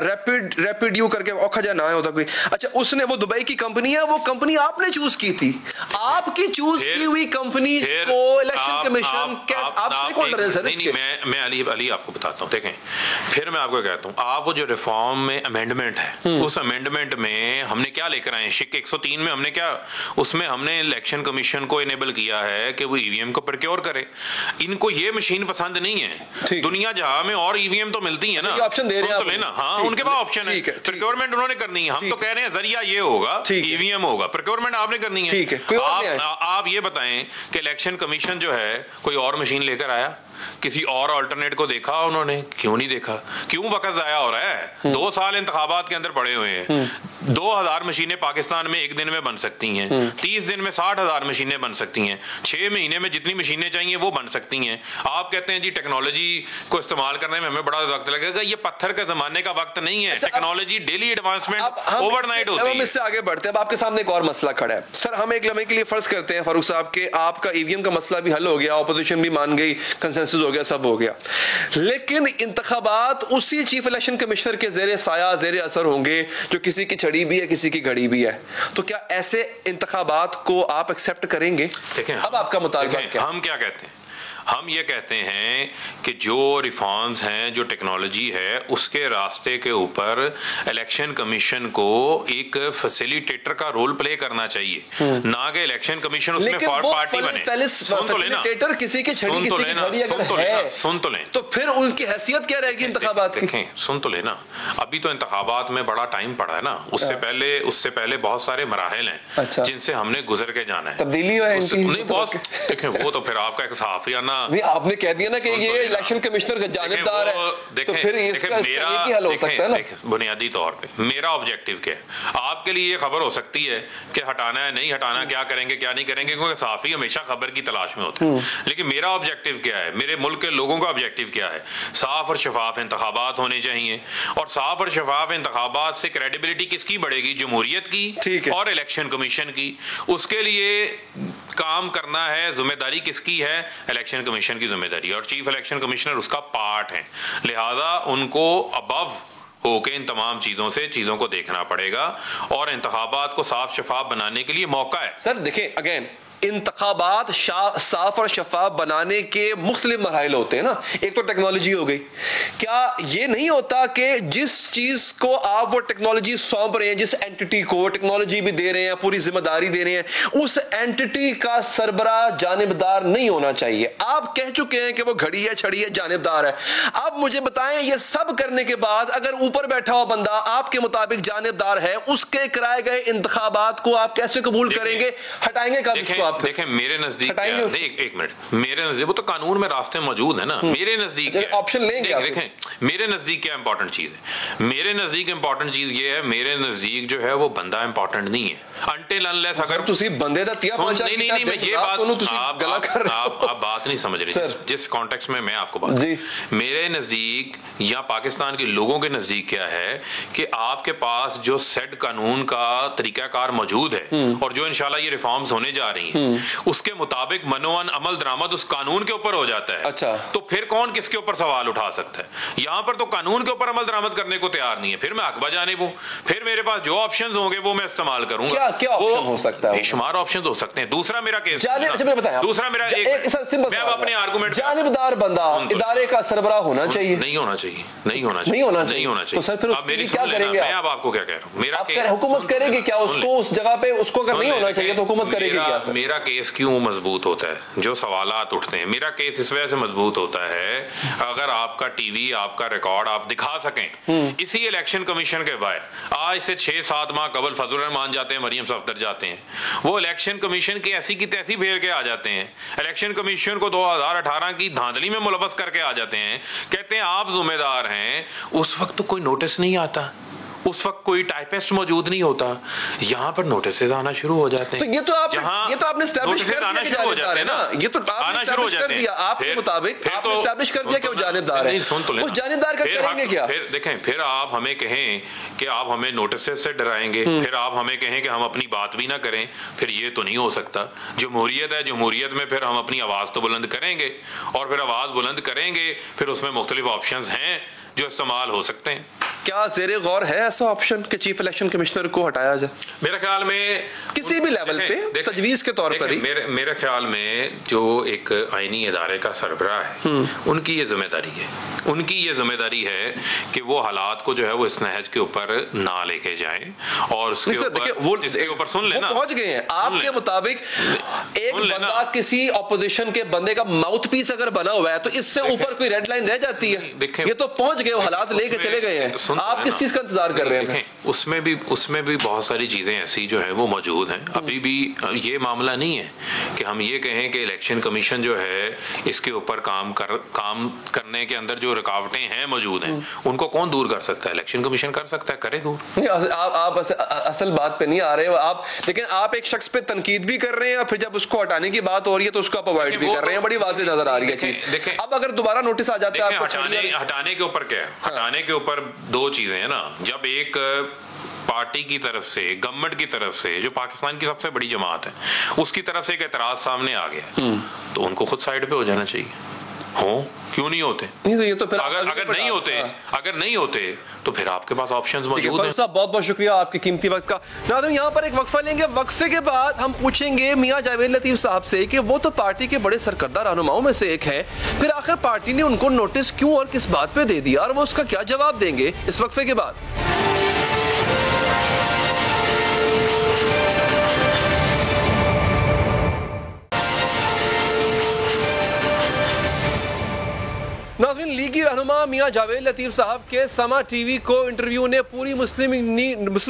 ریپیڈیو کر کے, اوکھا جا نام ہوتا کوئی. اچھا اس نے, وہ دبئی کی کمپنی ہے, وہ کمپنی آپ نے چوز کی تھی, آپ کی چوز کی ہوئی کمپنی کو الیکشن کمیشن آپ سٹیک ہولڈر ہیں سر. نہیں میں علی آپ کو بتاتا ہوں. دیکھیں پھر میں آپ کو کہتا ہوں, آپ وہ جو ریفارم میں امینڈمنٹ ہے اس امینڈمنٹ میں ہم نے کیا لے کر آئے, شک 103 میں ہم نے کیا, اس میں ہم نے الیکشن کمیشن کو انیبل کیا ہے کہ وہ EVM کو پروکیور کرے. ان کو یہ مشین پسند نہیں ہے, دنیا جہاں میں اور EVM تو ملتی ہیں نا, آپشن دے رہے ہیں تو لینا. ہاں ان کے پاس آپشن ہے, پروکیورمنٹ انہوں نے کرنی ہے. ہم تو کہہ رہے ہیں ذریعہ یہ ہوگا, EVM ہوگا, پروکیورمنٹ آپ نے کرنی ہے. آپ یہ بتائیں کہ الیکشن کمیشن جو ہے کوئی اور مشین لے کر آیا, کسی اور آلٹرنیٹ کو دیکھا انہوں نے؟ کیوں نہیں دیکھا؟ کیوں وقت ضائع ہو رہا ہے؟ 2 سال انتخابات کے اندر پڑے ہوئے ہیں. 2000 مشینیں پاکستان میں ایک دن میں بن سکتی ہیں, 30 دن میں 60,000 مشینیں بن سکتی ہیں, 6 مہینے میں جتنی مشینیں چاہیے وہ بن سکتی ہیں. آپ کہتے ہیں جی ٹیکنالوجی کو استعمال کرنے میں ہمیں بڑا وقت لگے گا. یہ پتھر کے زمانے کا وقت نہیں ہے. Technology daily advancement over night ہوتی ہے. ہم اس سے آگے بڑھتے ہیں. اب آپ کے سامنے ایک اور مسئلہ کھڑا ہے سر. ہم ایک لمحے کے لیے فرض کرتے ہیں فاروق صاحب کہ آپ کا EVM کا مسئلہ بھی حل ہو گیا, اپوزیشن بھی مان گئی, کنسنسس ہو گیا, سب ہو گیا, لیکن انتخابات اسی چیف الیکشن کمشنر کے زیر سایہ زیر اثر ہوں گے جو کسی کی چھڑی بھی ہے, کسی کی گھڑی بھی ہے. تو کیا ایسے انتخابات کو آپ ایکسپٹ کریں گے؟ دیکھیں اب آپ کا مطالبہ کیا؟ ہم کیا کہتے ہیں, ہم یہ کہتے ہیں کہ جو ریفارمز ہیں, جو ٹیکنالوجی ہے, اس کے راستے کے اوپر الیکشن کمیشن کو ایک فیسیلیٹیٹر کا رول پلے کرنا چاہیے, نہ کہ الیکشن کمیشن اس میں پارٹی بنے. سن تو لینا, کسی کی چھڑی کسی کی گھڑی اگر ہے سن تو لیں, تو پھر ان کی حیثیت کیا رہے گی انتخابات کی؟ دیکھیں سن تو لینا, ابھی تو انتخابات میں بڑا ٹائم پڑا ہے نا. اس سے پہلے بہت سارے مراحل ہیں جن سے ہم نے گزر کے جانا ہے. تبدیلی ہے نہیں بہت. دیکھیں وہ تو پھر آپ کا ایک صحافیانہ, نہیں آپ نے کہہ دیا نا کہ یہ الیکشن کمشنر کا جانبدار ہے, تو پھر اس کا ایک ہی حل ہو سکتا ہے نا. بنیادی طور پہ میرا آبجیکٹو کیا ہے, آپ کے لیے یہ خبر ہو سکتی ہے کہ ہٹانا ہے نہیں ہٹانا, کیا کریں گے کیا نہیں کریں گے, کیونکہ صحافی ہمیشہ خبر کی تلاش میں ہوتا ہے. لیکن میرا آبجیکٹو کیا ہے, میرے ملک کے لوگوں کا آبجیکٹو کیا ہے؟ صاف اور شفاف انتخابات ہونے چاہیے, اور صاف اور شفاف انتخابات سے کریڈیبلٹی کس کی بڑھے گی؟ جمہوریت کی اور الیکشن کمیشن کی. اس کے لیے کام کرنا ہے. ذمہ داری کس کی ہے؟ الیکشن کمیشن کی ذمہ داری, اور چیف الیکشن کمشنر اس کا پارٹ ہے. لہذا ان کو ابو ہو کے ان تمام چیزوں کو دیکھنا پڑے گا, اور انتخابات کو صاف شفاف بنانے کے لیے موقع ہے. سر دیکھیں اگین انتخابات صاف اور شفاف بنانے کے مختلف مراحل ہوتے ہیں نا. ایک تو ٹیکنالوجی ہو گئی. کیا یہ نہیں ہوتا کہ جس چیز کو آپ وہ ٹیکنالوجی سونپ رہے ہیں, جس اینٹی کو ٹیکنالوجی بھی دے رہے ہیں, پوری ذمہ داری دے رہے ہیں, اس اینٹی کا سربراہ جانبدار نہیں ہونا چاہیے؟ آپ کہہ چکے ہیں کہ وہ گھڑی ہے, چھڑی ہے, جانبدار ہے. اب مجھے بتائیں یہ سب کرنے کے بعد اگر اوپر بیٹھا ہوا بندہ آپ کے مطابق جانبدار ہے, اس کے کرائے گئے انتخابات کو آپ کیسے قبول کریں گے؟ ہٹائیں گے کب اس کو؟ دیکھیں میرے نزدیک ایک منٹ, میرے نزدیک وہ تو قانون میں راستے موجود ہیں نا. میرے نزدیک آپشن لیں گے. دیکھیں میرے نزدیک کیا امپورٹنٹ چیز ہے, میرے نزدیک امپورٹنٹ چیز یہ ہے, میرے نزدیک جو ہے وہ بندہ امپورٹنٹ نہیں ہے until unless اگر تسی بندے دا تیا پہنچا نہیں میں یہ بات آپ بات نہیں سمجھ رہے جس کانٹیکسٹ میں آپ کو بات. میرے نزدیک یا پاکستان کے لوگوں کے نزدیک کیا ہے کہ آپ کے پاس جو سیٹ قانون کا طریقہ کار موجود ہے اور جو انشاءاللہ یہ ریفارمز ہونے جا رہی ہیں اس کے مطابق منوان عمل درآمد اس قانون کے اوپر ہو جاتا ہے. اچھا تو پھر کون کس کے اوپر سوال اٹھا سکتا ہے؟ یہاں پر تو قانون کے اوپر عمل درآمد کرنے کو تیار نہیں ہے. پھر میں عقبہ جانب ہوں, پھر میرے پاس جو آپشنز ہوں گے وہ میں استعمال کروں گا. کیا آپشن ہو سکتا ہے؟ بے شمار آپشنز ہو سکتے ہیں. دوسرا میرا کیس, دوسرا میرا میں اپنے آرگومنٹ, جانبدار بندہ ادارے کا سربراہ ہونا چاہیے. نہیں ہونا چاہیے. تو سر پھر آپ میری کیا کریں گے؟ میں اب آپ کو کیا کہہ رہا ہوں, میرا حکومت کرے گی کیا اس کو, اس جگہ پہ اس کو اگر نہیں ہونا چاہیے تو حکومت کرے گی کیا؟ میرا کیس کیوں مضبوط ہوتا ہے؟ جو سوالات اٹھتے ہیں, میرا کیس اس وجہ سے مضبوط ہوتا ہے اگر آپ کا ٹی وی, آپ کا ریکارڈ آپ دکھا سکیں. اسی الیکشن کمیشن کے باہر آج سے 6-7 ماہ قبل فضل الرحمان جاتے ہیں, مریم صفدر جاتے ہیں, وہ الیکشن کمیشن کی ایسی کی تیسی پھیر کے آ جاتے ہیں. الیکشن کمیشن کو 2018 کی دھاندلی میں ملوث کر کے آ جاتے ہیں, کہتے ہیں آپ ذمہ دار ہیں. اس وقت تو کوئی نوٹس نہیں آتا, اس وقت کوئی ٹائپسٹ موجود نہیں ہوتا. یہاں پر نوٹسز آنا شروع ہو جاتے ہیں. تو یہ تو آپ نے اسٹیبلش کر دیا کہ جانبدار ہے نا. یہ تو آپ نے اسٹیبلش کر دیا, آپ کے مطابق آپ نے اسٹیبلش کر دیا کہ وہ جانبدار ہے. اس جانبدار کا کریں گے کیا؟ پھر دیکھیں, پھر آپ ہمیں کہیں کہ آپ ہمیں نوٹسز سے ڈرائیں گے, پھر آپ ہمیں کہیں کہ ہم اپنی بات بھی نہ کریں. پھر یہ تو نہیں ہو سکتا. جمہوریت ہے, جمہوریت میں پھر ہم اپنی آواز تو بلند کریں گے, اور پھر آواز بلند کریں گے پھر اس میں مختلف آپشنز ہیں جو استعمال ہو سکتے ہیں. کیا زیر غور ہے ایسا آپشن کہ چیف الیکشن کمشنر کو ہٹایا جائے؟ میرے خیال میں کسی بھی لیول پہ تجویز کے طور پر ہی میرے خیال میں جو ایک آئینی ادارے کا سربراہ ہے ان کی یہ ذمہ داری ہے, ان کی یہ ذمہ داری ہے کہ وہ حالات کو جو ہے وہ اس نہج کے اوپر نہ لے کے جائیں. اور اس کے اوپر سن لینا پہنچ گئے ہیں آپ کے مطابق. ایک بندہ کسی اپوزیشن کے بندے کا ماؤتھ پیس اگر بنا ہوا ہے تو اس سے اوپر کوئی ریڈ لائن رہ جاتی ہے؟ یہ تو پہنچ گئے, وہ حالات لے کے چلے گئے ہیں. آپ کس چیز کا انتظار کر رہے ہیں؟ اس میں بھی بہت ساری چیزیں ایسی جو ہیں وہ موجود ہیں. ابھی بھی یہ معاملہ نہیں ہے کہ ہم یہ کہیں کہ الیکشن کمیشن جو ہے اس کے اوپر کام کرنے کے اندر جو رکاوٹیں ہیں موجود ہیں ان کو کون دور کر سکتا ہے؟ الیکشن کمیشن کر سکتا ہے, کرے دور. آپ اصل بات پہ نہیں آ رہے آپ, لیکن آپ ایک شخص پہ تنقید بھی کر رہے ہیں اور پھر جب اس کو ہٹانے کی بات ہو رہی ہے تو اس کو آپ اوائڈ بھی کر رہے ہیں. بڑی واضح نظر آ رہی ہے چیز. اب اگر دوبارہ نوٹس آ جاتا ہے ہٹانے کے اوپر کیا ہے, ہٹانے کے اوپر دو چیزیں ہیں نا. جب ایک پارٹی کی طرف سے, گورنمنٹ کی طرف سے, جو پاکستان کی سب سے بڑی جماعت ہے, اس کی طرف سے ایک اعتراض سامنے آ گیا تو ان کو خود سائڈ پہ ہو جانا چاہیے. کیوں نہیں ہوتے؟ اگر نہیں ہوتے تو پھر آپ کے پاس آپشنز موجود ہیں. صاحب بہت بہت شکریہ آپ کے قیمتی وقت کا. ناظرین یہاں پر ایک وقفہ لیں گے, وقفے کے بعد ہم پوچھیں گے میاں جاوید لطیف صاحب سے کہ وہ تو پارٹی کے بڑے سرکردہ رہنماؤں میں سے ایک ہے, پھر آخر پارٹی نے ان کو نوٹس کیوں اور کس بات پہ دے دیا, اور وہ اس کا کیا جواب دیں گے اس وقفے کے بعد. ناظرین لیگی رہنما میاں جاوید لطیف صاحب کے سما ٹی وی کو انٹرویو نے پوری مسلم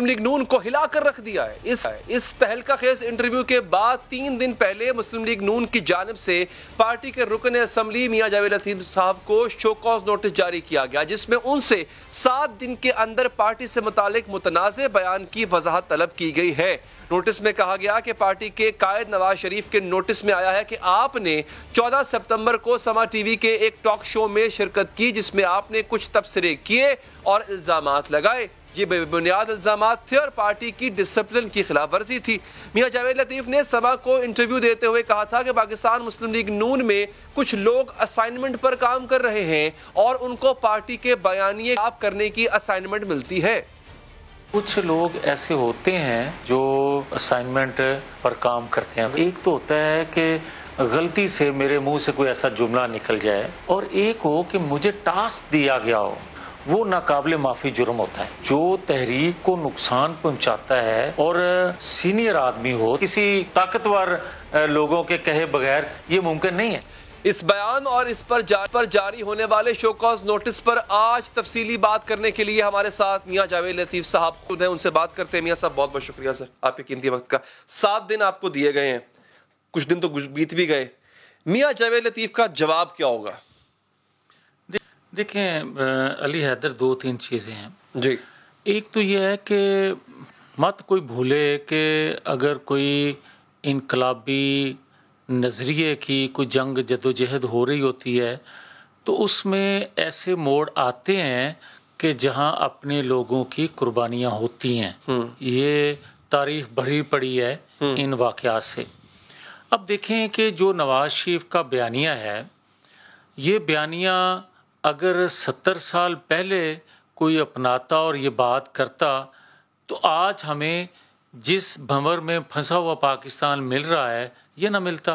لیگ نون کو ہلا کر رکھ دیا ہے. اس تہلکہ خیز انٹرویو کے بعد 3 دن پہلے مسلم لیگ نون کی جانب سے پارٹی کے رکن اسمبلی میاں جاوید لطیف صاحب کو شو کاز نوٹس جاری کیا گیا, جس میں ان سے 7 دن کے اندر پارٹی سے متعلق متنازع بیان کی وضاحت طلب کی گئی ہے. نوٹس میں کہا گیا کہ پارٹی کے قائد نواز شریف کے نوٹس میں آیا ہے کہ آپ نے 14 سپتمبر کو سما ٹی وی کے ایک ٹاک شو میں شرکت کی, جس میں آپ نے کچھ تبصرے کیے اور الزامات لگائے. یہ بے بنیاد الزامات تھے اور پارٹی کی ڈسپلن کی خلاف ورزی تھی. میاں جاوید لطیف نے سما کو انٹرویو دیتے ہوئے کہا تھا کہ پاکستان مسلم لیگ نون میں کچھ لوگ اسائنمنٹ پر کام کر رہے ہیں اور ان کو پارٹی کے بیانیے کرنے کی اسائنمنٹ ملتی ہے. کچھ لوگ ایسے ہوتے ہیں جو اسائنمنٹ پر کام کرتے ہیں. ایک تو ہوتا ہے کہ غلطی سے میرے منہ سے کوئی ایسا جملہ نکل جائے، اور ایک ہو کہ مجھے ٹاسک دیا گیا ہو. وہ ناقابل معافی جرم ہوتا ہے. جو تحریک کو نقصان پہنچاتا ہے اور سینئر آدمی ہو، کسی طاقتور لوگوں کے کہے بغیر یہ ممکن نہیں ہے. اس بیان اور اس پر جاری ہونے والے شو کاز نوٹس پر آج تفصیلی بات کرنے کے لیے ہمارے ساتھ میاں جاوید لطیف صاحب خود ہیں. ان سے بات کرتے ہیں. میاں صاحب بہت بہت شکریہ سر آپ کے قیمتی وقت کا. 7 دن آپ کو دیے گئے ہیں، کچھ دن تو بیت بھی گئے. میاں جاوید لطیف کا جواب کیا ہوگا؟ دیکھیں علی حیدر، 2-3 چیزیں ہیں جی. ایک تو یہ ہے کہ مت کوئی بھولے کہ اگر کوئی انقلابی نظریے کی کوئی جنگ جدوجہد ہو رہی ہوتی ہے تو اس میں ایسے موڑ آتے ہیں کہ جہاں اپنے لوگوں کی قربانیاں ہوتی ہیں. یہ تاریخ بھری پڑی ہے ان واقعات سے. اب دیکھیں کہ جو نواز شریف کا بیانیہ ہے، یہ بیانیہ اگر 70 سال پہلے کوئی اپناتا اور یہ بات کرتا تو آج ہمیں جس بھنور میں پھنسا ہوا پاکستان مل رہا ہے یہ نہ ملتا.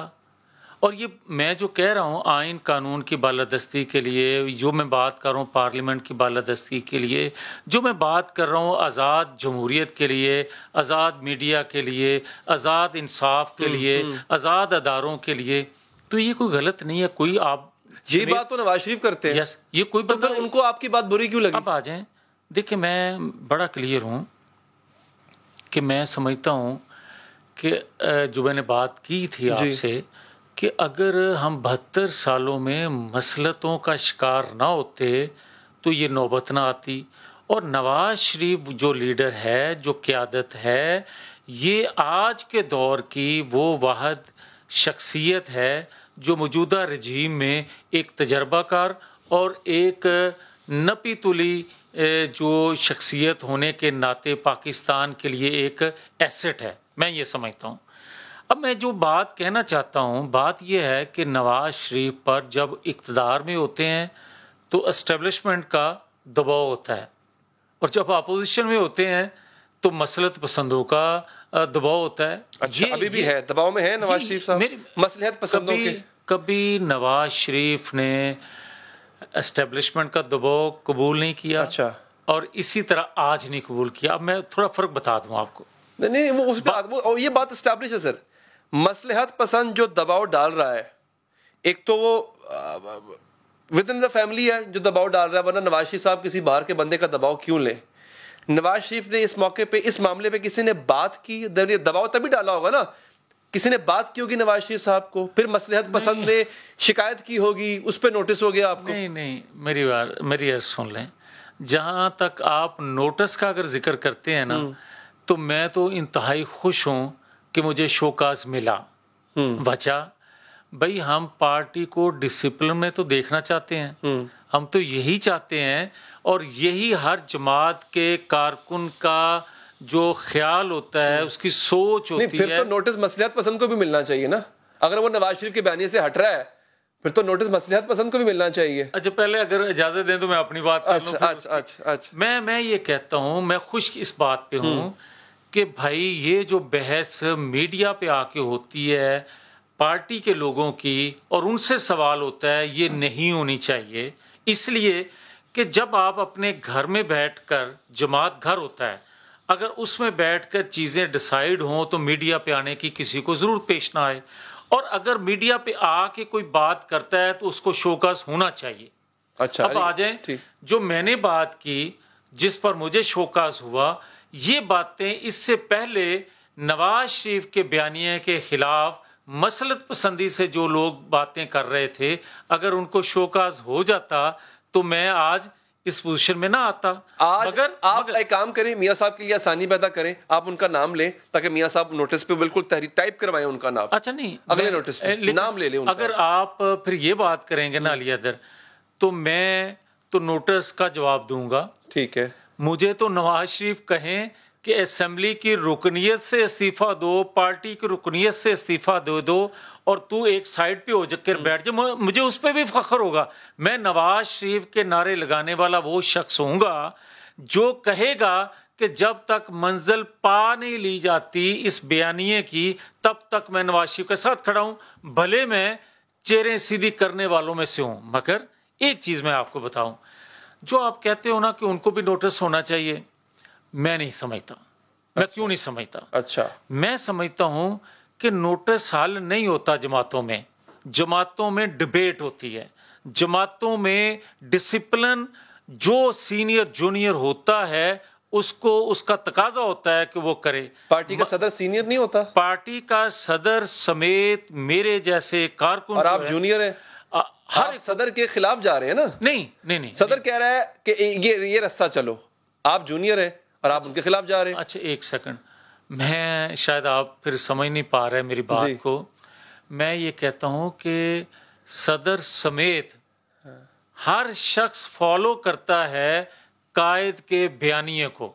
اور یہ میں جو کہہ رہا ہوں آئین قانون کی بالادستی کے لیے، جو میں بات کر رہا ہوں پارلیمنٹ کی بالادستی کے لیے، جو میں بات کر رہا ہوں آزاد جمہوریت کے لیے، آزاد میڈیا کے لیے، آزاد انصاف کے لیے، آزاد اداروں کے لیے، تو یہ کوئی غلط نہیں ہے. کوئی آپ یہ بات تو نواز شریف کرتے ہیں. یس، یہ کوئی تو پھر ان کو آپ کی بات بری کیوں لگی؟ اب آ جائیں. دیکھیں میں بڑا کلیئر ہوں کہ میں سمجھتا ہوں کہ جو میں نے بات کی تھی آپ سے کہ اگر ہم 72 سالوں میں مسلطوں کا شکار نہ ہوتے تو یہ نوبت نہ آتی. اور نواز شریف جو لیڈر ہے، جو قیادت ہے، یہ آج کے دور کی وہ واحد شخصیت ہے جو موجودہ رجیم میں ایک تجربہ کار اور ایک نپی تلی جو شخصیت ہونے کے ناطے پاکستان کے لیے ایک ایسٹ ہے. میں یہ سمجھتا ہوں. اب میں جو بات کہنا چاہتا ہوں، بات یہ ہے کہ نواز شریف پر جب اقتدار میں ہوتے ہیں تو اسٹیبلشمنٹ کا دباؤ ہوتا ہے، اور جب اپوزیشن میں ہوتے ہیں تو مسلط پسندوں کا دباؤ ہوتا ہے. اچھا، ابھی بھی ہے دباؤ میں ہے نواز شریف صاحب مصلحت پسندوں کے؟ کبھی نواز شریف نے اسٹیبلشمنٹ کا دباؤ قبول نہیں کیا. اچھا. اور اسی طرح آج نہیں قبول کیا. اب میں تھوڑا فرق بتا دوں آپ کو. نہیں، وہ یہ بات اسٹیبلش ہے سر. مصلحت پسند جو دباؤ ڈال رہا ہے، ایک تو وہ ود ان دا فیملی ہے جو دباؤ ڈال رہا ہے، ورنہ نواز شریف صاحب کسی باہر کے بندے کا دباؤ کیوں لیں؟ نواز شریف نے اس موقع پہ اس معاملے پہ کسی نے بات کی؟ دباؤ تبھی ڈالا ہوگا نا، کسی نے بات کی ہوگی نواز شریف صاحب کو، پھر مصلحت پسند نے شکایت کی ہوگی، اس پہ نوٹس ہو گیا آپ کو. نہیں، میری عرض سن لیں. جہاں تک آپ نوٹس کا اگر ذکر کرتے ہیں نا، تو میں تو انتہائی خوش ہوں کہ مجھے شوکاز ملا. وجہ بھائی ہم پارٹی کو ڈسپلن میں تو دیکھنا چاہتے ہیں، ہم تو یہی چاہتے ہیں، اور یہی ہر جماعت کے کارکن کا جو خیال ہوتا ہے، اس کی سوچ ہوتی ہے. پھر تو نوٹس مصلحت پسند کو بھی ملنا چاہیے نا. اگر وہ نواز شریف کے بیانیے سے ہٹ رہا ہے پھر تو نوٹس مصلحت پسند کو بھی ملنا چاہیے. اچھا، پہلے اگر اجازت دیں تو میں اپنی بات کر لوں. اچھا. میں یہ کہتا ہوں، میں خوش اس بات پہ ہوں کہ بھائی یہ جو بحث میڈیا پہ آ کے ہوتی ہے پارٹی کے لوگوں کی اور ان سے سوال ہوتا ہے، یہ نہیں ہونی چاہیے. اس لیے کہ جب آپ اپنے گھر میں بیٹھ کر، جماعت گھر ہوتا ہے، اگر اس میں بیٹھ کر چیزیں ڈیسائیڈ ہوں تو میڈیا پہ آنے کی کسی کو ضرورت پیش نہ آئے. اور اگر میڈیا پہ آ کے کوئی بات کرتا ہے تو اس کو شوکاز ہونا چاہیے. اچھا، اب آ جائیں جو میں نے بات کی جس پر مجھے شوکاز ہوا، یہ باتیں اس سے پہلے نواز شریف کے بیانیے کے خلاف مسلط پسندی سے جو لوگ باتیں کر رہے تھے، اگر ان کو شوکاز ہو جاتا تو میں آج اس پوزیشن میں نہ آتا. مگر آپ ایک کام کریں، میاں صاحب کے لیے آسانی پیدا کریں، آپ ان کا نام لیں تاکہ میاں صاحب نوٹس پہ بالکل تحریر ٹائپ کروائیں ان کا نام. اچھا، نہیں، اگلے نوٹس پہ نام لے لیں. اگر آپ پھر یہ بات کریں گے نا علی حیدر، تو میں تو نوٹس کا جواب دوں گا. ٹھیک ہے. مجھے تو نواز شریف کہیں کہ اسمبلی کی رکنیت سے استعفیٰ دو، پارٹی کی رکنیت سے استعفیٰ دو اور تو ایک سائڈ پہ ہو جا کر بیٹھ جا، مجھے اس پہ بھی فخر ہوگا. میں نواز شریف کے نعرے لگانے والا وہ شخص ہوں گا جو کہے گا کہ جب تک منزل پا نہیں لی جاتی اس بیانیے کی تب تک میں نواز شریف کے ساتھ کھڑا ہوں، بھلے میں چہرے سیدھی کرنے والوں میں سے ہوں۔ مگر ایک چیز میں آپ کو بتاؤں، جو آپ کہتے ہو نا کہ ان کو بھی نوٹس ہونا چاہیے، میں نہیں سمجھتا۔ میں کیوں نہیں سمجھتا؟ اچھا، میں سمجھتا ہوں کہ نوٹس حل نہیں ہوتا جماعتوں میں ڈبیٹ ہوتی ہے، جماعتوں میں ڈسپلن جو سینئر جونیئر ہوتا ہے اس کو اس کا تقاضا ہوتا ہے کہ وہ کرے۔ پارٹی کا صدر سینئر نہیں ہوتا؟ پارٹی کا صدر سمیت میرے جیسے کارکن، اور آپ جونیئر ہیں، ہر صدر کے خلاف جا رہے ہیں نا؟ نہیں، صدر کہہ رہا ہے کہ یہ رستہ چلو، آپ جونیئر ہیں اور آپ ان کے خلاف جا رہے ہیں۔ اچھا ایک سیکنڈ، میں شاید آپ پھر سمجھ نہیں پا رہے میری بات کو۔ میں یہ کہتا ہوں کہ صدر سمیت ہر شخص فالو کرتا ہے قائد کے بیانیے کو،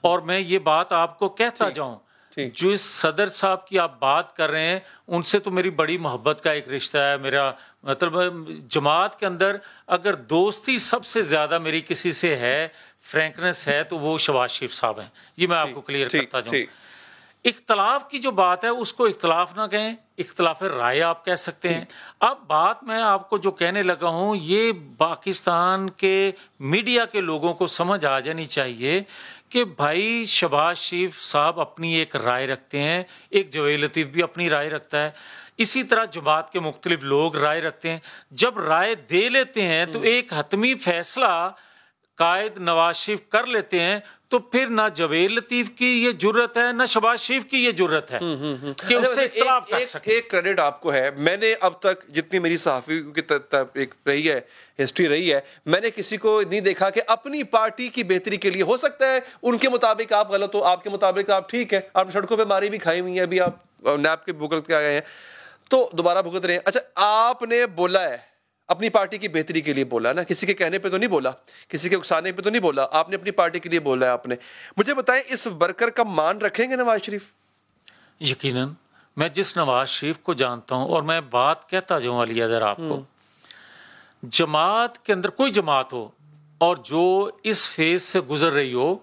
اور میں یہ بات آپ کو کہتا جاؤں، جو اس صدر صاحب کی آپ بات کر رہے ہیں ان سے تو میری بڑی محبت کا ایک رشتہ ہے۔ میرا مطلب جماعت کے اندر اگر دوستی سب سے زیادہ میری کسی سے ہے، فرینکنس ہے، تو وہ شہباز شریف صاحب ہیں۔ یہ میں آپ کو کلیئر کرتا جاؤں۔ اختلاف کی جو بات ہے اس کو اختلاف نہ کہیں، اختلاف رائے آپ کہہ سکتے ہیں۔ اب بات میں آپ کو جو کہنے لگا ہوں، یہ پاکستان کے میڈیا کے لوگوں کو سمجھ آ جانی چاہیے کہ بھائی شہباز شریف صاحب اپنی ایک رائے رکھتے ہیں، ایک جوید لطیف بھی اپنی رائے رکھتا ہے، اسی طرح جماعت کے مختلف لوگ رائے رکھتے ہیں۔ جب رائے دے لیتے ہیں تو ایک حتمی فیصلہ قائد نواز شریف کر لیتے ہیں، تو پھر نہ جوید لطیف کی یہ جرت ہے نہ شہباز شریف کی یہ جرت ہے کہ اس سے اختلاف کر سکے۔ ایک کریڈٹ آپ کو ہے، میں نے اب تک جتنی میری صحافی کی رہی ہے، ہسٹری رہی ہے، میں نے کسی کو نہیں دیکھا کہ اپنی پارٹی کی بہتری کے لیے، ہو سکتا ہے ان کے مطابق آپ غلط ہو، آپ کے مطابق آپ ٹھیک ہے، آپ سڑکوں پہ ماری بھی کھائی ہوئی ہیں، ابھی آپ نیب کے بھگت کے آئے ہیں تو دوبارہ بھگت رہے ہیں۔ اچھا، آپ نے بولا ہے اپنی پارٹی کی بہتری کے لیے بولا نا، کسی کے کہنے پہ تو نہیں بولا، کسی کے اکسانے پہ تو نہیں بولا، آپ نے اپنی پارٹی کے لیے بولا ہے۔ آپ نے مجھے بتائیں اس ورکر کا مان رکھیں گے نواز شریف؟ یقیناً میں جس نواز شریف کو جانتا ہوں، اور میں بات کہتا جاؤں علی اظہر آپ کو، جماعت کے اندر کوئی جماعت ہو اور جو اس فیز سے گزر رہی ہو،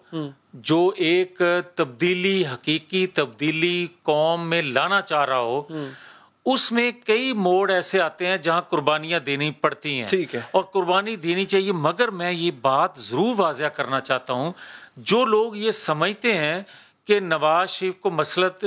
جو ایک تبدیلی، حقیقی تبدیلی قوم میں لانا چاہ رہا ہو، اس میں کئی موڑ ایسے آتے ہیں جہاں قربانیاں دینی پڑتی ہیں، ٹھیک ہے، اور قربانی دینی چاہیے۔ مگر میں یہ بات ضرور واضح کرنا چاہتا ہوں، جو لوگ یہ سمجھتے ہیں کہ نواز شریف کو مسلط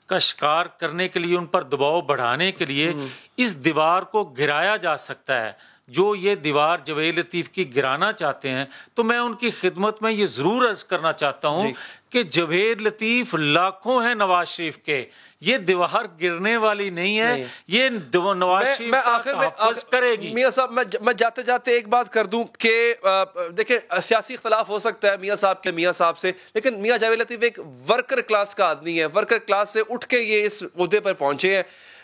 کا شکار کرنے کے لیے، ان پر دباؤ بڑھانے کے لیے اس دیوار کو گرایا جا سکتا ہے، جو یہ دیوار جوید لطیف کی گرانا چاہتے ہیں، تو میں ان کی خدمت میں یہ ضرور عرض کرنا چاہتا ہوں کہ جوید لطیف لاکھوں ہیں نواز شریف کے، یہ دیوار گرنے والی نہیں ہے، یہ نواز شریف کا تحفظ کرے گی۔ میاں صاحب میں جاتے جاتے ایک بات کر دوں کہ دیکھیں سیاسی اختلاف ہو سکتا ہے میاں صاحب سے، لیکن میاں جاوید لطیف ایک ورکر کلاس کا آدمی ہے، ورکر کلاس سے اٹھ کے یہ اس عہدے پر پہنچے ہیں۔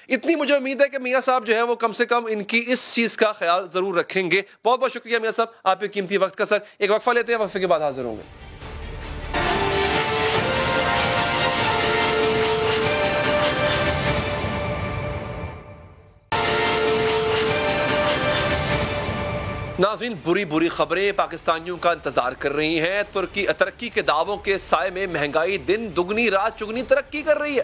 اتنی مجھے امید ہے کہ میاں صاحب جو ہے وہ کم سے کم ان کی اس چیز کا خیال ضرور رکھیں گے۔ بہت بہت شکریہ میاں صاحب آپ کے قیمتی وقت کا۔ سر ایک وقفہ لیتے ہیں، وقفے کے بعد حاضر ہوں گے۔ ناظرین، بری خبریں پاکستانیوں کا انتظار کر رہی ہیں۔ ترقی کے دعووں کے سائے میں مہنگائی دن دگنی رات چگنی ترقی کر رہی ہے۔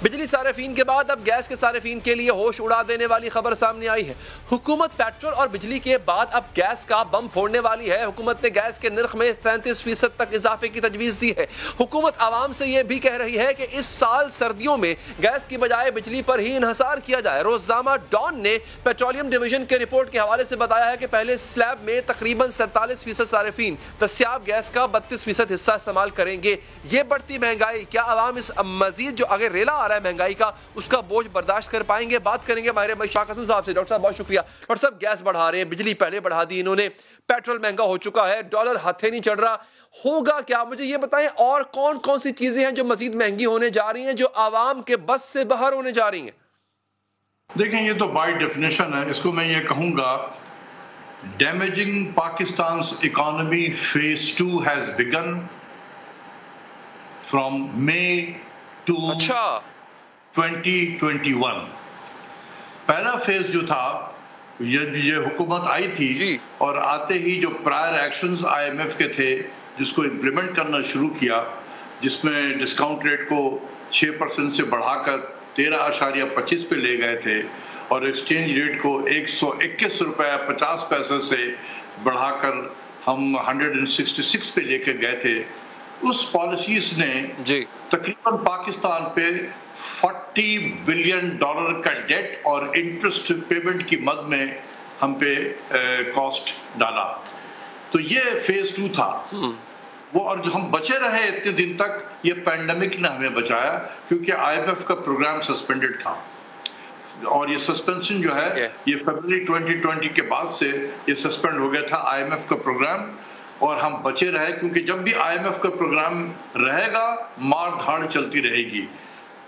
بجلی صارفین کے بعد اب گیس کے صارفین کے لیے ہوش اڑا دینے والی خبر سامنے آئی ہے۔ حکومت پیٹرول اور بجلی کے بعد اب گیس کا بم پھوڑنے والی ہے۔ حکومت نے گیس کے نرخ میں 37% تک اضافے کی تجویز دی ہے۔ حکومت عوام سے یہ بھی کہہ رہی ہے کہ اس سال سردیوں میں گیس کی بجائے بجلی پر ہی انحصار کیا جائے۔ روزنامہ ڈان نے پیٹرولیم ڈویژن کے رپورٹ کے حوالے سے بتایا ہے کہ پہلے سلیب میں تقریباً 47% صارفین دستیاب گیس کا 32% حصہ استعمال کریں گے۔ یہ بڑھتی مہنگائی، کیا عوام اس مزید جو اگر ریلا آ رہا ہے مہنگائی کا، اس کا بوجھ برداشت کر پائیں گے؟ بات کریں گے ماہر شاہ حسن صاحب سے۔ ڈاکٹر صاحب بہت شکریہ۔ ڈاکٹر صاحب گیس بڑھا رہے ہیں، بجلی پہلے بڑھا دی انہوں نے، پیٹرول مہنگا ہو چکا ہے، ڈالر ہاتھے نہیں چڑھ رہا، ہوگا کیا؟ مجھے یہ بتائیں اور کون کون سی چیزیں ہیں جو مزید مہنگی ہونے جا رہی ہیں، جو عوام کے بس سے باہر ہونے جا رہی ہیں؟ دیکھیں یہ تو بائی ڈیفینیشن ہے، اس کو میں یہ کہوں گا damaging Pakistan's economy phase 2 has begun from May to 2021. پہلا فیز جو تھا یہ حکومت آئی تھی اور آتے ہی جو پرائر ایکشنز IMF کے تھے جس کو امپلیمنٹ کرنا شروع کیا، جس میں ڈسکاؤنٹ ریٹ کو 6% سے بڑھا کر 13.25 پہ لے گئے تھے اور ایکسچینج ریٹ کو 121 روپے 50 پیسے سے بڑھا کر ہم 166 پہ لے کے گئے تھے، اس پالیسیز نے تقریباً پاکستان پہ $40 بلین کا ڈیٹ اور انٹرسٹ پیمنٹ کی مد میں ہم پہ کاسٹ ڈالا. تو یہ فیز 2 تھا وہ، اور جو ہم بچے رہے اتنے دن تک، یہ پینڈیمک نے ہمیں بچایا کیونکہ IMF کا پروگرام سسپینڈڈ تھا، اور یہ سسپینشن جو ہے یہ فروری 2020 کے بعد سے یہ سسپینڈ ہو گیا تھا IMF کا پروگرام، اور ہم بچے رہے کیونکہ جب بھی IMF کا پروگرام رہے گا مار دھاڑ چلتی رہے گی.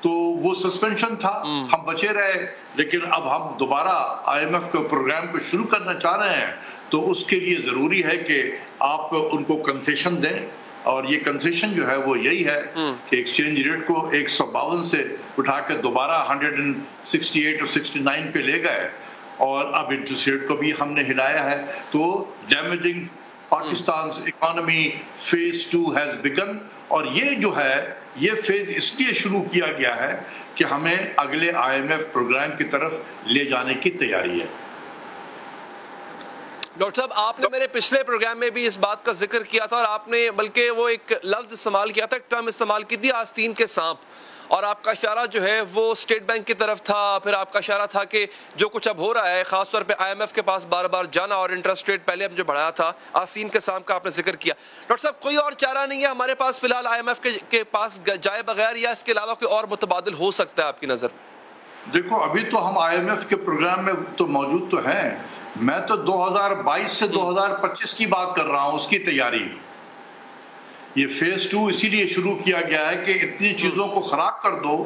تو وہ سسپینشن تھا، ہم بچے رہے، لیکن اب ہم دوبارہ IMF کے پروگرام کو شروع کرنا چاہ رہے ہیں تو اس کے لیے ضروری ہے کہ آپ ان کو کنسیشن دیں، اور یہ کنسیشن جو ہے وہ یہی ہے کہ ایکسچینج ریٹ کو 152 سے اٹھا کے دوبارہ 168 اور 69 پہ لے گئے، اور اب انٹرسٹ ریٹ کو بھی ہم نے ہلایا ہے. تو damaging Pakistan economy phase 2 has بیگن، اور یہ جو ہے یہ فیز اس لیے شروع کیا گیا ہے کہ ہمیں اگلے IMF پروگرام کی طرف لے جانے کی تیاری ہے. ڈاکٹر صاحب، آپ نے میرے پچھلے پروگرام میں بھی اس بات کا ذکر کیا تھا، اور آپ نے بلکہ وہ ایک لفظ استعمال کیا تھا، ایک ٹرم استعمال کی تھی، آستین کے سانپ، اور آپ کا اشارہ جو ہے وہ اسٹیٹ بینک کی طرف تھا. پھر آپ کا اشارہ تھا کہ جو کچھ اب ہو رہا ہے خاص طور پہ IMF کے پاس بار بار جانا اور انٹرسٹ ریٹ پہلے اب جو بڑھایا تھا، آستین کے سانپ کا آپ نے ذکر کیا. ڈاکٹر صاحب، کوئی اور چارہ نہیں ہے ہمارے پاس فی الحال IMF کے پاس جائے بغیر، یا اس کے علاوہ کوئی اور متبادل ہو سکتا ہے آپ کی نظر؟ دیکھو، ابھی تو ہم IMF کے پروگرام میں تو موجود تو ہیں، میں تو 2022 سے 2025 کی بات کر رہا ہوں، اس کی تیاری. یہ فیز 2 اسی لیے شروع کیا گیا ہے کہ اتنی چیزوں کو خراب کر دو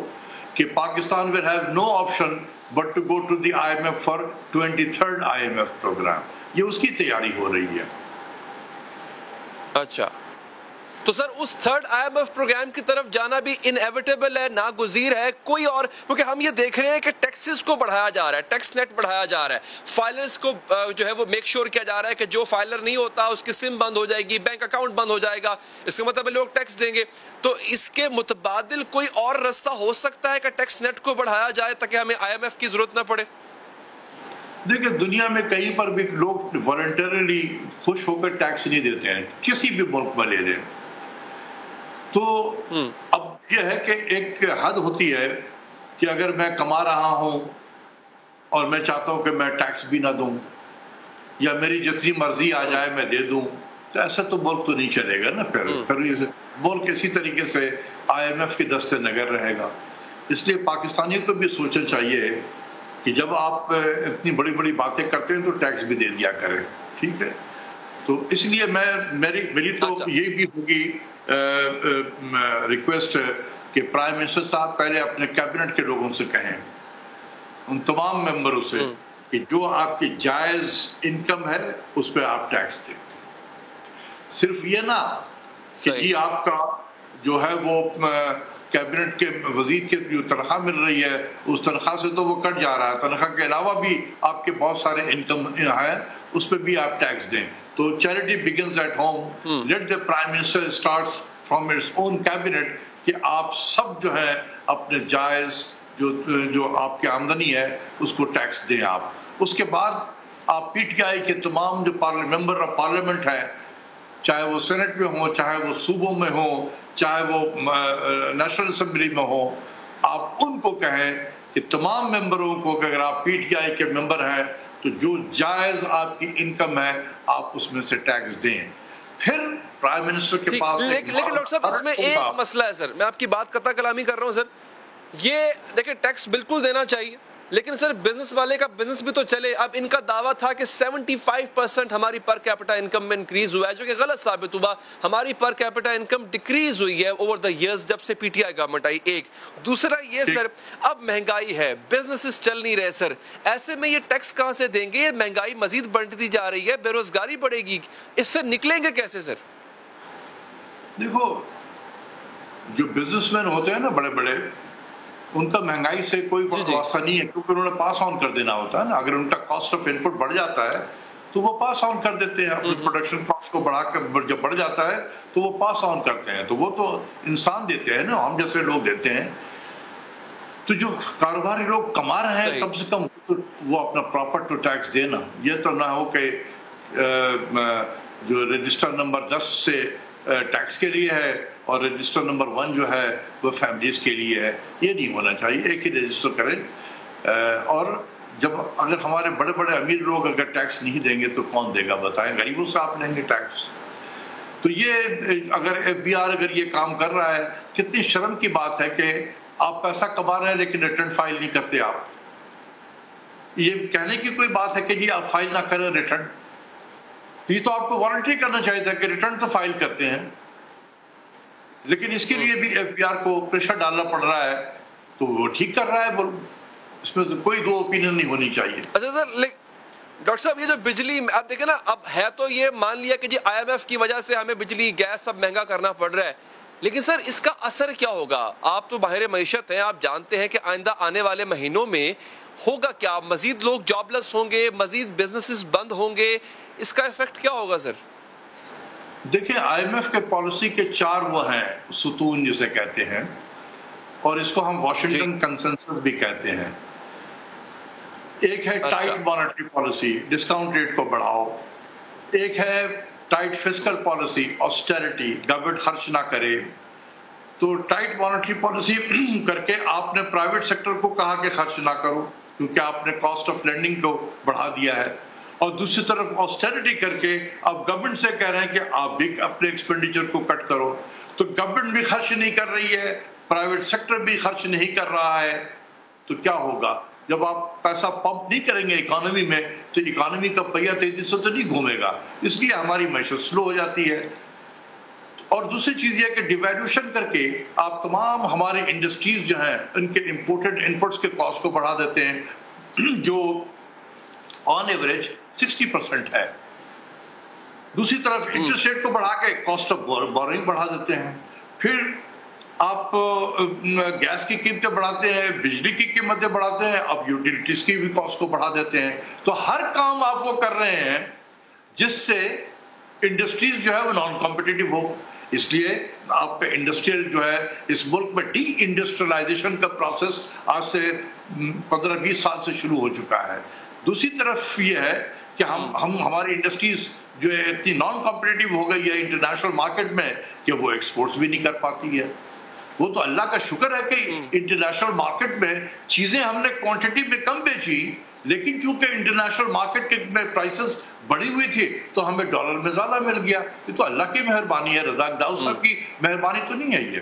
کہ Pakistan will have no option but to go to the IMF for 23rd IMF program. یہ اس کی تیاری ہو رہی ہے. اچھا، تو سر اس تھرڈ IMF پروگرام کی طرف جانا بھی انیویٹیبل ہے، ناگزیر ہے کوئی اور؟ کیونکہ ہم یہ دیکھ رہے ہیں کہ ٹیکسز کو بڑھایا جا رہا ہے، ٹیکس نیٹ بڑھایا جا رہا ہے، فائلرز کو جو ہے وہ میک شور کیا جا رہا ہے کہ جو فائلر نہیں ہوتا اس کی سم بند ہو جائے گی، بینک اکاؤنٹ بند ہو جائے گا، اس کا مطلب لوگ ٹیکس دیں گے. تو اس کے متبادل کوئی اور رستہ ہو سکتا ہے کہ ٹیکس نیٹ کو بڑھایا جائے تاکہ ہمیں IMF کی ضرورت نہ پڑے؟ دیکھیں، دنیا میں کہیں پر بھی لوگ والنٹریلی خوش ہو کر ٹیکس نہیں دیتے ہیں، کسی بھی ملک میں لے لیں. تو اب یہ ہے کہ ایک حد ہوتی ہے کہ اگر میں کما رہا ہوں اور میں چاہتا ہوں کہ میں ٹیکس بھی نہ دوں یا میری جتنی مرضی آ جائے میں دے دوں، تو ایسا تو ملک تو نہیں چلے گا نا. پھر ملک اسی طریقے سے IMF کے دستے نگر رہے گا. اس لیے پاکستانیوں کو بھی سوچنا چاہیے کہ جب آپ اتنی بڑی بڑی باتیں کرتے ہیں تو ٹیکس بھی دے دیا کریں. ٹھیک ہے، تو اس لیے میری تو یہ بھی ہوگی ریکویسٹ کہ پرائم منسٹر صاحب پہلے اپنے کیبنٹ کے لوگوں سے کہیں، ان تمام ممبروں سے، کہ جو آپ کی جائز انکم ہے اس پہ آپ ٹیکس دیں. صرف یہ نہ کہ جی آپ کا جو ہے وہ کیبنٹ کے وزیر کی جو تنخواہ مل رہی ہے اس تنخواہ سے تو وہ کٹ جا رہا ہے، تنخواہ کے علاوہ بھی آپ کے بہت سارے انکم ہے، اس پہ بھی آپ ٹیکس دیں. تو charity begins at home, let the prime minister starts from its own cabinet, کہ آپ سب جو ہے اپنے جائز جو آپ کی آمدنی ہے اس کو ٹیکس دیں. آپ اس کے بعد آپ PTI کے تمام جو ممبر آف پارلیمنٹ ہیں، چاہے وہ سینٹ میں ہوں، چاہے وہ صوبوں میں ہوں، چاہے وہ نیشنل اسمبلی میں ہوں، آپ ان کو کہیں کہ تمام ممبروں کو کہ اگر آپ PTI کے ممبر ہیں تو جو جائز آپ کی انکم ہے آپ اس میں سے ٹیکس دیں. پھر پرائم منسٹر کے پاس لیکن ڈاکٹر صاحب اس میں ایک مسئلہ ہے سر، میں آپ کی بات قطع کلامی کر رہا ہوں سر. یہ دیکھیں ٹیکس بالکل دینا چاہیے، لیکن سر بزنس والے کا بزنس بھی تو چلے. اب ان کا دعویٰ تھا کہ 75% ہماری پر کیپٹا انکم میں انکریز ہوا ہے، جو کہ غلط ثابت ہوا. ہماری پر کیپٹا انکم ڈیکریز ہوئی ہے اوور دا ایئرز جب سے PTI گورنمنٹ آئی. ایک دوسرا یہ سر، اب مہنگائی ہے، بزنسز چل نہیں رہے سر، ایسے میں یہ ٹیکس کہاں سے دیں گے؟ یہ مہنگائی مزید بڑھتی جا رہی ہے، بے روزگاری بڑھے گی، اس سے نکلیں گے کیسے سر؟ دیکھو، جو بزنس مین ہوتے ہیں نا بڑے بڑے، ان کا مہنگائی سے کوئی واسطہ نہیں ہے، کیونکہ انہوں نے پاس آن کر دینا ہوتا ہے نا. اگر ان کا کاسٹ آف ان پٹ بڑھ جاتا ہے تو وہ پاس آن کر دیتے ہیں اپنے پروڈکشن کاسٹ کو بڑھا کر. جب بڑھ جاتا ہے تو وہ پاس آن کرتے ہیں، تو وہ تو انسان دیتے ہیں نا، ہم جیسے لوگ دیتے ہیں. تو جو کاروباری لوگ کما رہے ہیں کم سے کم وہ اپنا پراپر ٹو ٹیکس دینا. یہ تو نہ ہو کہ جو رجسٹر نمبر 10 سے ٹیکس کے لیے ہے اور رجسٹر نمبر 1 جو ہے وہ فیملیز کے لیے ہے. یہ نہیں ہونا چاہیے، ایک ہی رجسٹر کریں. اور جب اگر ہمارے بڑے بڑے امیر لوگ اگر ٹیکس نہیں دیں گے تو کون دے گا بتائیں؟ غریبوں سے آپ لیں گے ٹیکس. تو یہ اگر ایف بی آر اگر یہ کام کر رہا ہے، کتنی شرم کی بات ہے کہ آپ پیسہ کما رہے ہیں لیکن ریٹرن فائل نہیں کرتے. آپ یہ کہنے کی کوئی بات ہے کہ جی آپ فائل نہ کریں ریٹرن؟ یہ تو آپ کو والنٹری کرنا چاہیے تھا کہ ریٹرن تو فائل کرتے ہیں. لیکن اس کے لیے بھی ایف بی آر کو پریشر ڈالنا پڑ رہا ہے، تو وہ ٹھیک کر رہا ہے. اس میں تو کوئی دو اوپینین نہیں ہونی چاہیے. اچھا سر، ڈاکٹر صاحب یہ جو بجلی آپ دیکھیں نا، اب ہے تو یہ مان لیا کہ جی آئی ایم ایف کی وجہ سے ہمیں بجلی گیس سب مہنگا کرنا پڑ رہا ہے، لیکن سر اس کا اثر کیا ہوگا؟ آپ تو ماہر معیشت ہیں، آپ جانتے ہیں کہ آئندہ آنے والے مہینوں میں ہوگا کیا؟ مزید لوگ جاب لیس ہوں گے، مزید بزنسز بند ہوں گے، اس کا ایفیکٹ کیا ہوگا سر؟ دیکھیں آئی ایم ایف کے پالیسی کے 4 وہ ہیں ستون جسے کہتے ہیں، اور اس کو ہم واشنگٹن کنسنسس بھی کہتے ہیں. ایک ہے tight monetary policy, discount rate کو بڑھاؤ. ایک ہے ٹائٹ فسکل پالیسی، آسٹیرٹی، گورنمنٹ خرچ نہ کرے. تو ٹائٹ مانیٹری پالیسی کر کے آپ نے پرائیویٹ سیکٹر کو کہا کہ خرچ نہ کرو کیونکہ آپ نے کاسٹ آف لینڈنگ کو بڑھا دیا ہے. اور دوسری طرف آسٹیرٹی کر کے آپ گورنمنٹ سے کہہ رہے ہیں کہ آپ بھی اپنے ایکسپینڈیچر کو کٹ کرو. تو گورنمنٹ بھی خرچ نہیں کر رہی ہے، پرائیویٹ سیکٹر بھی خرچ نہیں کر رہا ہے. تو کیا ہوگا؟ جب آپ پیسہ پمپ نہیں کریں گے اکانومی میں تو اکانومی کا پہیہ تیزی سے تو نہیں گھومے گا. اس لیے ہماری معیشت سلو ہو جاتی ہے. اور دوسری چیز یہ کہ ڈیویلیوشن کر کے آپ تمام ہمارے انڈسٹریز جو ہیں ان کے امپورٹڈ انپٹس کے کاسٹ کو بڑھا دیتے ہیں، جو آن ایوریج 60% ہے. دوسری طرف انٹرسٹ ریٹ کو بڑھا کے کاسٹ آف بورنگ بڑھا دیتے ہیں. پھر آپ گیس کی قیمتیں بڑھاتے ہیں، بجلی کی قیمتیں بڑھاتے ہیں، اب یوٹیلیٹیز کی بھی کاسٹ کو بڑھا دیتے ہیں. تو ہر کام آپ وہ کر رہے ہیں جس سے انڈسٹریز جو ہے وہ نان کمپٹیٹو ہو. اس لیے آپ کا انڈسٹریل جو ہے اس ملک میں ڈی انڈسٹریلائزیشن کا پروسیس آج سے 15-20 سال سے شروع ہو چکا ہے. دوسری طرف یہ ہے کہ ہماری انڈسٹریز جو ہے اتنی نان کمپٹیٹو ہو گئی ہے انٹرنیشنل مارکیٹ میں کہ وہ ایکسپورٹس بھی نہیں کر پاتی ہے. وہ تو اللہ کا شکر ہے کہ انٹرنیشنل مارکیٹ میں چیزیں ہم نے کوانٹٹی میں کم بیچی، لیکن چونکہ انٹرنیشنل مارکیٹ میں پرائسز بڑھی ہوئی تھی تو ہمیں ڈالر میں زیادہ مل گیا. یہ تو اللہ کی مہربانی ہے، رزاق داؤد صاحب کی مہربانی تو نہیں ہے یہ.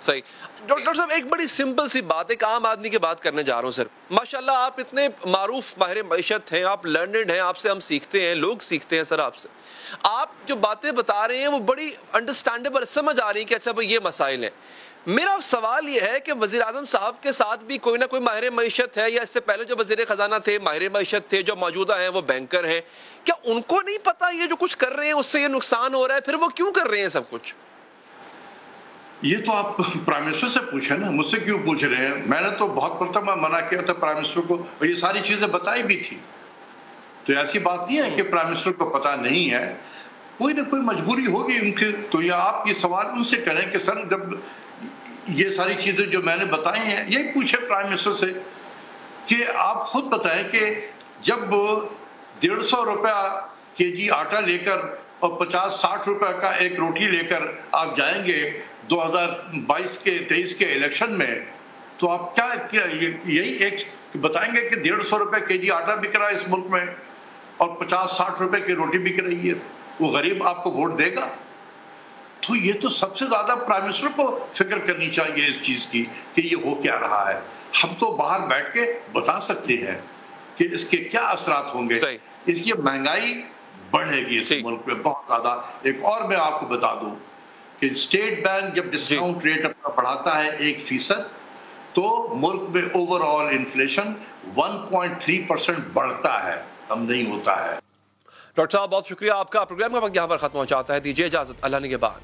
صحیح. ڈاکٹر صاحب ایک بڑی سمپل سی بات، ایک عام آدمی کی بات کرنے جا رہا ہوں سر. ماشاءاللہ آپ اتنے معروف ماہر معیشت ہیں، آپ لرنڈ ہیں، آپ سے ہم سیکھتے ہیں، لوگ سیکھتے ہیں سر آپ سے. آپ جو باتیں بتا رہے ہیں وہ بڑی انڈرسٹینڈیبل، سمجھ آ رہی ہیں کہ اچھا بھائی یہ مسائل ہیں. میرا سوال یہ ہے کہ وزیر اعظم صاحب کے ساتھ بھی کوئی نہ کوئی ماہر معیشت ہے، یا اس سے پہلے جو وزیر خزانہ تھے ماہر معیشت تھے، جو موجودہ ہیں وہ بینکر ہیں. کیا ان کو نہیں پتا یہ جو کچھ کر رہے ہیں اس سے یہ نقصان ہو رہا ہے؟ پھر وہ کیوں کر رہے ہیں سب کچھ؟ یہ تو آپ پرائم منسٹر سے پوچھیں نا، مجھ سے کیوں پوچھ رہے ہیں؟ میں نے تو بہت مرتبہ منع کیا تھا پرائم منسٹر کو، اور یہ ساری چیزیں بتائی بھی تھی. تو ایسی بات نہیں ہے کہ پرائم منسٹر کو پتا نہیں ہے، کوئی نہ کوئی مجبوری ہوگی ان کی. تو یہ آپ یہ سوال ان سے کریں کہ سر جب یہ ساری چیزیں جو میں نے بتائی ہیں، یہ پوچھیں پرائم منسٹر سے کہ آپ خود بتائیں کہ جب 150 روپیہ کے جی آٹا لے کر اور 50-60 روپے کا ایک روٹی لے کر آپ جائیں گے 2022-23 کے الیکشن میں، تو آپ کیا یہی ایک بتائیں گے کہ 150 روپے کے جی آٹا بک رہا ہے اس ملک میں اور 50-60 روپے کی روٹی بک رہی ہے، وہ غریب آپ کو ووٹ دے گا؟ تو یہ تو سب سے زیادہ پرائم منسٹر کو فکر کرنی چاہیے اس چیز کی کہ یہ ہو کیا رہا ہے. ہم تو باہر بیٹھ کے بتا سکتے ہیں کہ اس کے کیا اثرات ہوں گے. اس کی مہنگائی بڑھے گی اس ملک میں بہت زیادہ. ایک اور میں آپ کو بتا دوں کہ اسٹیٹ بینک جب ڈسکاؤنٹ ریٹ اپنا بڑھاتا ہے 1% تو ملک میں اوور آل انفلیشن 1.3% بڑھتا ہے، کم نہیں ہوتا ہے. ڈاکٹر صاحب بہت شکریہ آپ کا. پروگرام کا وقت یہاں پر ختم ہو جاتا ہے، دیجیے اجازت، اللہ نگہبان.